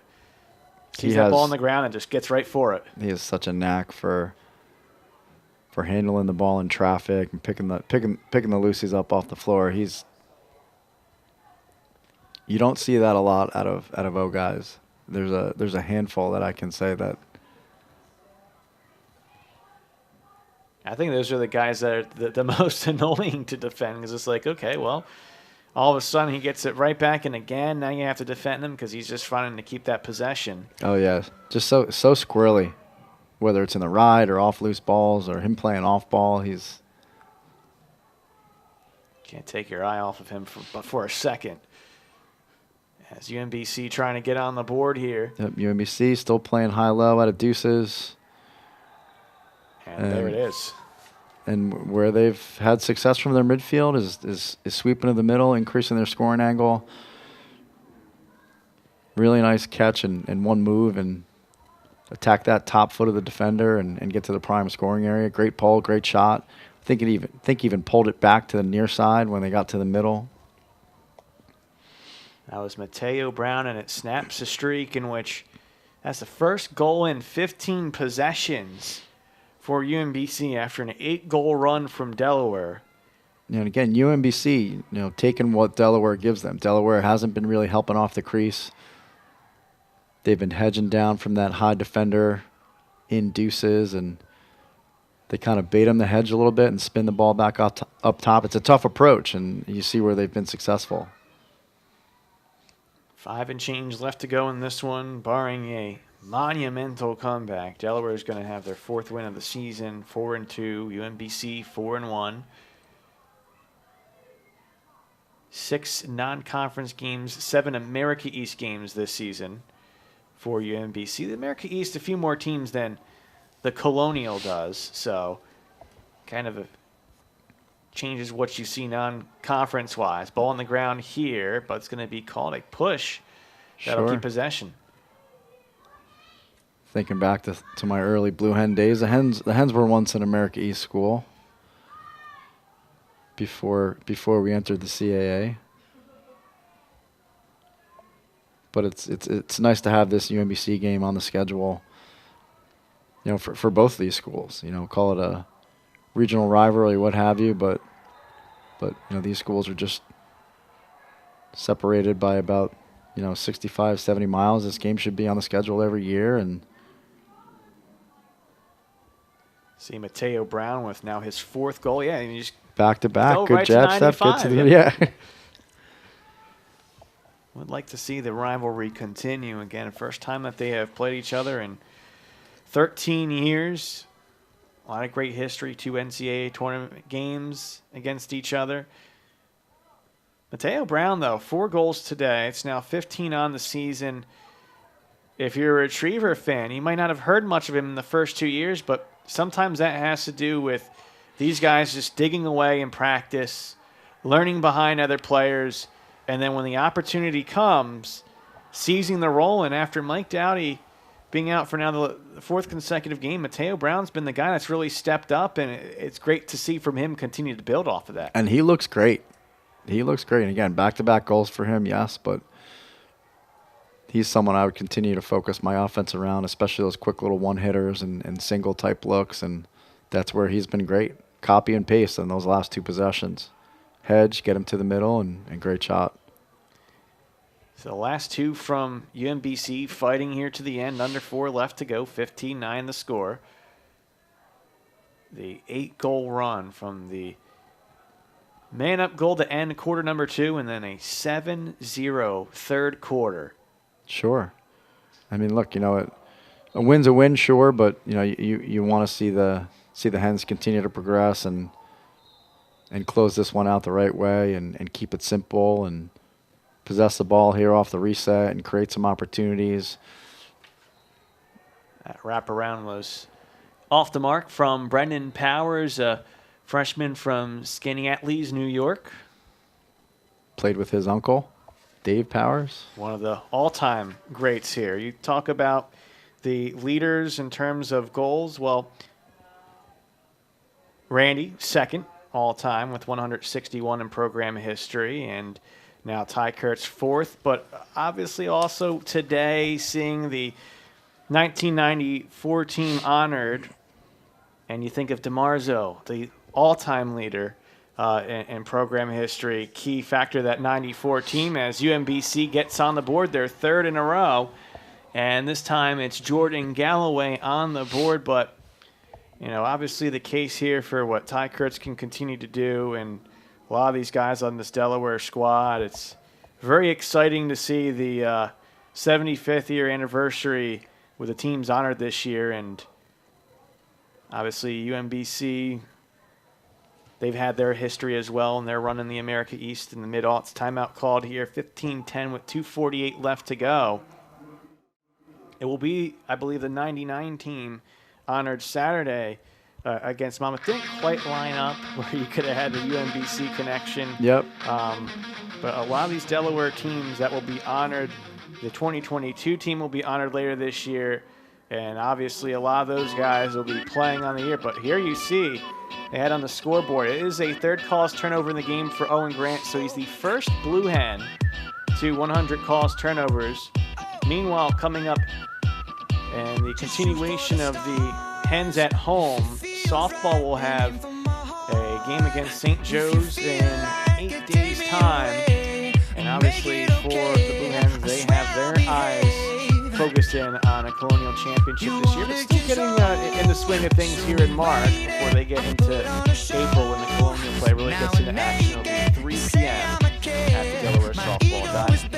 Sees that ball on the ground and just gets right for it. He has such a knack for handling the ball in traffic and picking the loosies up off the floor. You don't see that a lot out of O guys. There's a handful that I can say that. I think those are the guys that are the most annoying to defend, because it's like, okay, well, all of a sudden he gets it right back in again. Now you have to defend him because he's just trying to keep that possession. Oh yeah, just so squirrely. Whether it's in the ride or off loose balls or him playing off ball, he's... Can't take your eye off of him for a second. As UMBC trying to get on the board here. Yep, UMBC still playing high-low out of deuces. And there it is. And where they've had success from their midfield is sweeping to the middle, increasing their scoring angle. Really nice catch and one move and attack that top foot of the defender and get to the prime scoring area. Great pull, great shot. I think even pulled it back to the near side when they got to the middle. That was Mateo Brown, and it snaps a streak in which that's the first goal in 15 possessions for UMBC after an 8-goal run from Delaware. And again, UMBC, taking what Delaware gives them. Delaware hasn't been really helping off the crease. They've been hedging down from that high defender in deuces, and they kind of bait them the hedge a little bit and spin the ball back up top. It's a tough approach, and you see where they've been successful. 5 and change left to go in this one, barring a Monumental comeback. Delaware is going to have their 4th win of the season, 4-2. UMBC 4-1. 6 non-conference games, 7 America East games this season for UMBC. The America East, a few more teams than the Colonial does, so kind of changes what you see non-conference-wise. Ball on the ground here, but it's going to be called a push. That'll keep possession. Thinking back to my early Blue Hen days, the Hens were once an America East school before we entered the CAA. But it's nice to have this UMBC game on the schedule. You know, for both of these schools. You know, call it a regional rivalry, what have you. But you know, these schools are just separated by about 65, 70 miles. This game should be on the schedule every year. And see Mateo Brown with now his 4th goal. Yeah, and you just back to back. Good right job, Steph. Get to the yeah. Would like to see the rivalry continue again. First time that they have played each other in 13 years. A lot of great history. 2 NCAA tournament games against each other. Mateo Brown, though, 4 goals today. It's now 15 on the season. If you're a Retriever fan, you might not have heard much of him in the first 2 years, but sometimes that has to do with these guys just digging away in practice, learning behind other players, and then when the opportunity comes, seizing the role. And after Mike Dowdy being out for now the 4th consecutive game, Mateo Brown's been the guy that's really stepped up, and it's great to see from him continue to build off of that. And he looks great. He looks great. And again, back-to-back goals for him, yes, but he's someone I would continue to focus my offense around, especially those quick little one-hitters and single-type looks, and that's where he's been great. Copy and paste on those last 2 possessions. Hedge, get him to the middle, and great shot. So the last 2 from UMBC fighting here to the end. Under 4 left to go. 15-9 the score. The 8-goal run from the man-up goal to end quarter number 2, and then a 7-0 3rd quarter. Sure. I mean, look, a win's a win, sure, but you want to see the Hens continue to progress and close this one out the right way and keep it simple and possess the ball here off the reset and create some opportunities. That wraparound was off the mark from Brendan Powers, a freshman from Skaneateles, New York. Played with his uncle, Dave Powers. One of the all-time greats here. You talk about the leaders in terms of goals. Well, Randy, 2nd all-time with 161 in program history, and now Ty Kurtz 4th. But obviously also today seeing the 1994 team honored, and you think of DeMarzo, the all-time leader in program history. Key factor, that 94 team, as UMBC gets on the board, their 3rd in a row. And this time it's Jordan Galloway on the board. But, obviously the case here for what Ty Kurtz can continue to do, and a lot of these guys on this Delaware squad, it's very exciting to see the 75th year anniversary with the teams honored this year. And obviously UMBC, they've had their history as well, and they're running the America East in the mid-aughts. Timeout called here, 15-10 with 2:48 left to go. It will be, I believe, the 99 team honored Saturday against Monmouth. Didn't quite line up where you could have had the UMBC connection. Yep. But a lot of these Delaware teams that will be honored, the 2022 team will be honored later this year, and obviously a lot of those guys will be playing on the year. But here you see they had on the scoreboard, it is a 3rd calls turnover in the game for Owen Grant, so he's the first Blue Hen to 100 calls turnovers. Meanwhile, coming up and the continuation of the Hens at home, softball will have a game against St. Joe's in 8 days' time. And obviously for the Blue Hens, they have their eyes focused in on a Colonial Championship this year, but still getting in the swing of things here in March before they get into April when the Colonial play really gets into action. It'll be 3 p.m. at the Delaware Softball Diamond.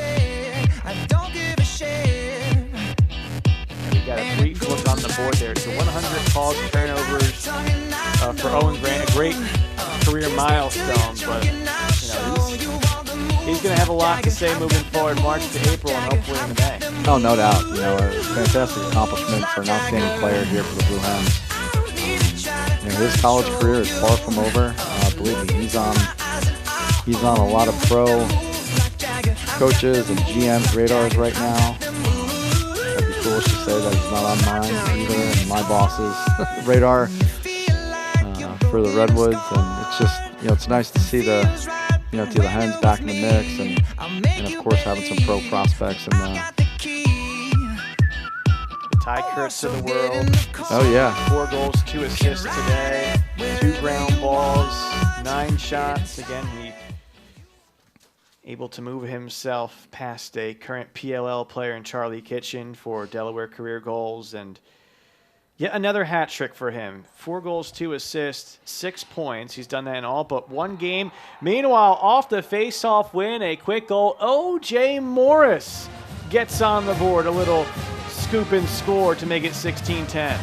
board there. So 100 calls turnovers for Owen Grant, a great career milestone. But he's going to have a lot to say moving forward, March to April, and hopefully into May. Oh, no doubt. A fantastic accomplishment for an outstanding player here for the Blue Hens. His college career is far from over. Believe me, he's on a lot of pro coaches and GMs' radars right now. That'd be foolish to say that he's not on mine either, and my boss's radar for the Redwoods. And it's just, it's nice to see the Hens back in the mix, and of course having some pro prospects in Ty Kurtz of the world. Oh, yeah. 4 goals, 2 assists today, 2 ground balls, 9 shots. Again, he able to move himself past a current PLL player in Charlie Kitchen for Delaware career goals. And yet another hat trick for him. 4 goals, 2 assists, 6 points. He's done that in all but 1 game. Meanwhile, off the face-off win, a quick goal. O.J. Morris gets on the board. A little scoop and score to make it 16-10.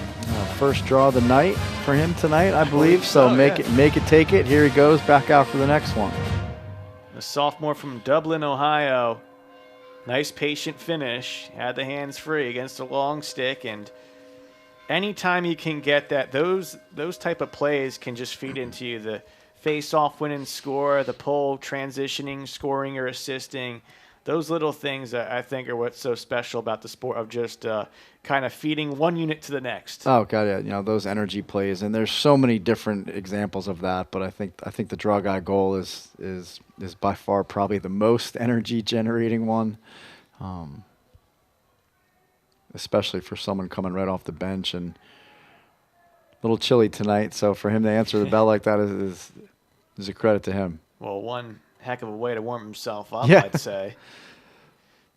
First draw of the night for him tonight, I believe. So make it, take it. Here he goes back out for the next one. The sophomore from Dublin, Ohio. Nice patient finish. Had the hands free against a long stick, and anytime you can get that, those type of plays can just feed into you. The face-off win and score, the pull, transitioning, scoring or assisting. Those little things, I think, are what's so special about the sport of just kind of feeding one unit to the next. Oh God, yeah, those energy plays, and there's so many different examples of that. But I think the draw guy goal is by far probably the most energy generating one, especially for someone coming right off the bench and a little chilly tonight. So for him to answer the bell like that is a credit to him. Well, one heck of a way to warm himself up, yeah. I'd say.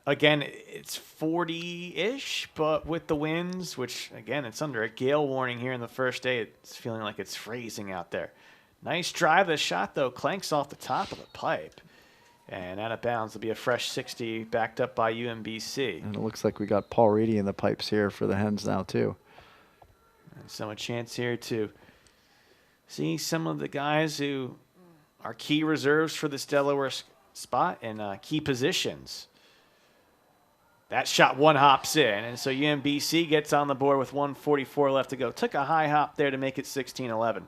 Again, it's 40-ish, but with the winds, which, again, it's under a gale warning here in the first day, it's feeling like it's freezing out there. Nice drive. The shot, though, clanks off the top of the pipe. And out of bounds will be a fresh 60 backed up by UMBC. And it looks like we got Paul Reedy in the pipes here for the Hens now, too. And so a chance here to see some of the guys who are key reserves for this Delaware spot and key positions. That shot one hops in, and so UMBC gets on the board with 1:44 left to go. Took a high hop there to make it 16-11.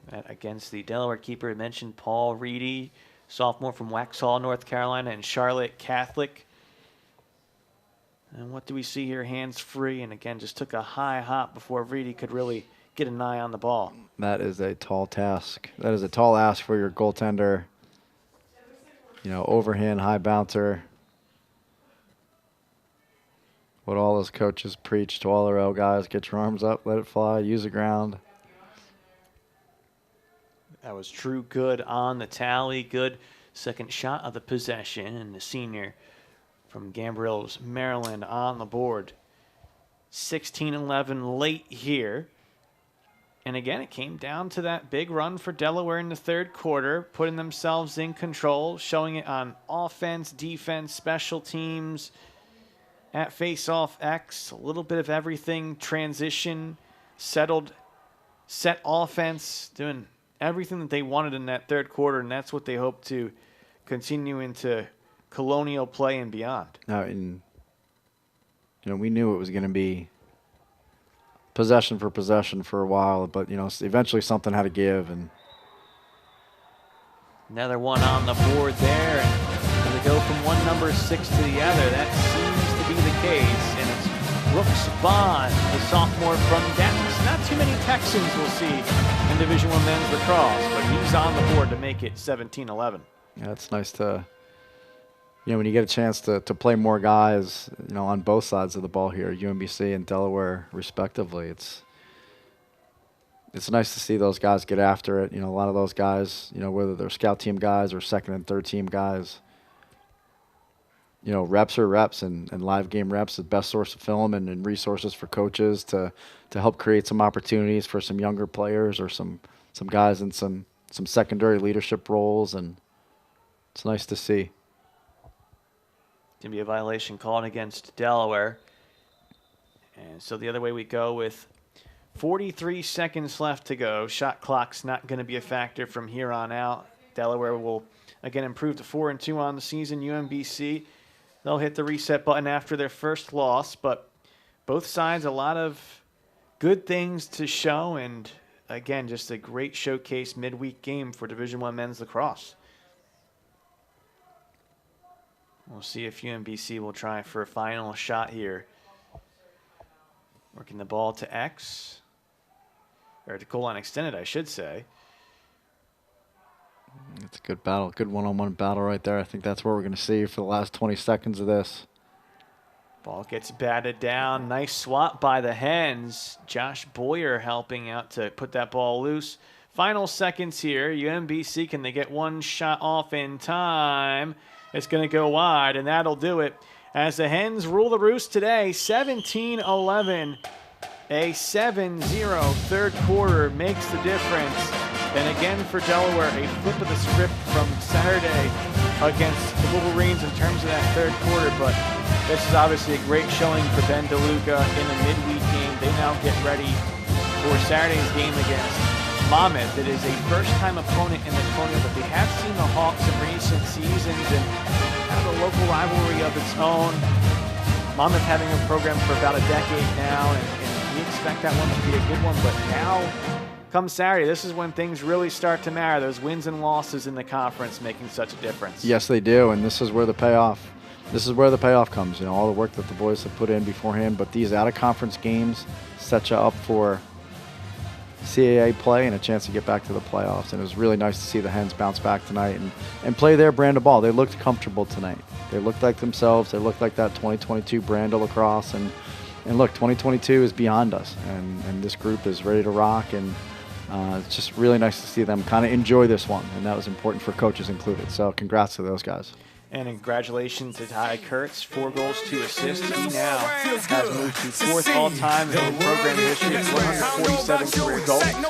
That against the Delaware keeper, I mentioned Paul Reedy, sophomore from Waxhaw, North Carolina, and Charlotte Catholic. And what do we see here? Hands free, and again, just took a high hop before Reedy could really get an eye on the ball. That is a tall task. That is a tall ask for your goaltender. Overhand, high bouncer. What all those coaches preach to all their L guys: get your arms up, let it fly, use the ground. That was true good on the tally. Good second shot of the possession, and the senior from Gambrills, Maryland, on the board. 16-11 late here. And again, it came down to that big run for Delaware in the third quarter, putting themselves in control, showing it on offense, defense, special teams, at face-off X, a little bit of everything, transition, set offense, doing everything that they wanted in that third quarter, and that's what they hope to continue into Colonial play and beyond. We knew it was going to be possession for possession for a while, but eventually something had to give. And another one on the board there, and they go from one number 6 to the other. That seems to be the case, and it's Brooks Bond, the sophomore from Dallas. Not too many Texans we'll see in Division I men's lacrosse, but he's on the board to make it 17-11. Yeah, it's nice to, when you get a chance to play more guys, on both sides of the ball here, UMBC and Delaware respectively. It's nice to see those guys get after it. A lot of those guys, whether they're scout team guys or second and third team guys, reps are reps, and live game reps is the best source of film and resources for coaches to help create some opportunities for some younger players or some guys in some secondary leadership roles, and it's nice to see. to be a violation called against Delaware. And so the other way we go with 43 seconds left to go. Shot clock's not going to be a factor from here on out. Delaware will again improve to 4-2 on the season. UMBC, they'll hit the reset button after their first loss, but both sides a lot of good things to show, and again, just a great showcase midweek game for Division I men's lacrosse. We'll see if UMBC will try for a final shot here. Working the ball to X, or to goal line extended, I should say. It's a good battle, good one-on-one battle right there. I think that's what we're going to see for the last 20 seconds of this. Ball gets batted down. Nice swap by the Hens. Josh Boyer helping out to put that ball loose. Final seconds here. UMBC, can they get one shot off in time? It's going to go wide, and that'll do it. As the Hens rule the roost today, 17-11. A 7-0 third quarter makes the difference. And again for Delaware, a flip of the script from Saturday against the Wolverines in terms of that third quarter. But this is obviously a great showing for Ben DeLuca in the midweek game. They now get ready for Saturday's game against Monmouth. It is a first-time opponent in the tournament, but they have seen the Hawks in recent seasons and have a local rivalry of its own. Monmouth having a program for about a decade now, and we expect that one to be a good one. But now, come Saturday, this is when things really start to matter. Those wins and losses in the conference making such a difference. Yes, they do, and this is where the payoff. This is where the payoff comes. You know, all the work that the boys have put in beforehand, but these out-of-conference games set you up for CAA play and a chance to get back to the playoffs. And it was really nice to see the Hens bounce back tonight and play their brand of ball. They looked comfortable tonight. They looked like themselves. They looked like that 2022 brand of lacrosse. And look, 2022 is beyond us, and this group is ready to rock. And it's just really nice to see them kind of enjoy this one, and that was important for coaches included. So congrats to those guys. And congratulations to Ty Kurtz, 4 goals, 2 assists. He now has moved to 4th all-time in program history with 147 career goals. And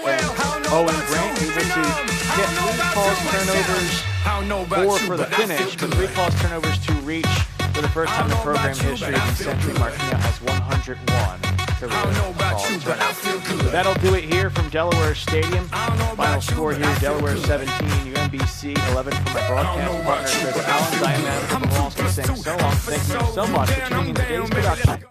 Owen Grant able to get 3 calls turnovers, 4 for the finish, but 3 calls turnovers to reach for the first time in program history. And Century marking out has 101 career calls turnovers. So that'll do it here from Delaware Stadium. Final score here, Delaware 17, UMBC 11 from my broadcast partner, Chris Allen. I am Adam from Boston saying so long. Thank you so much for tuning in to today's production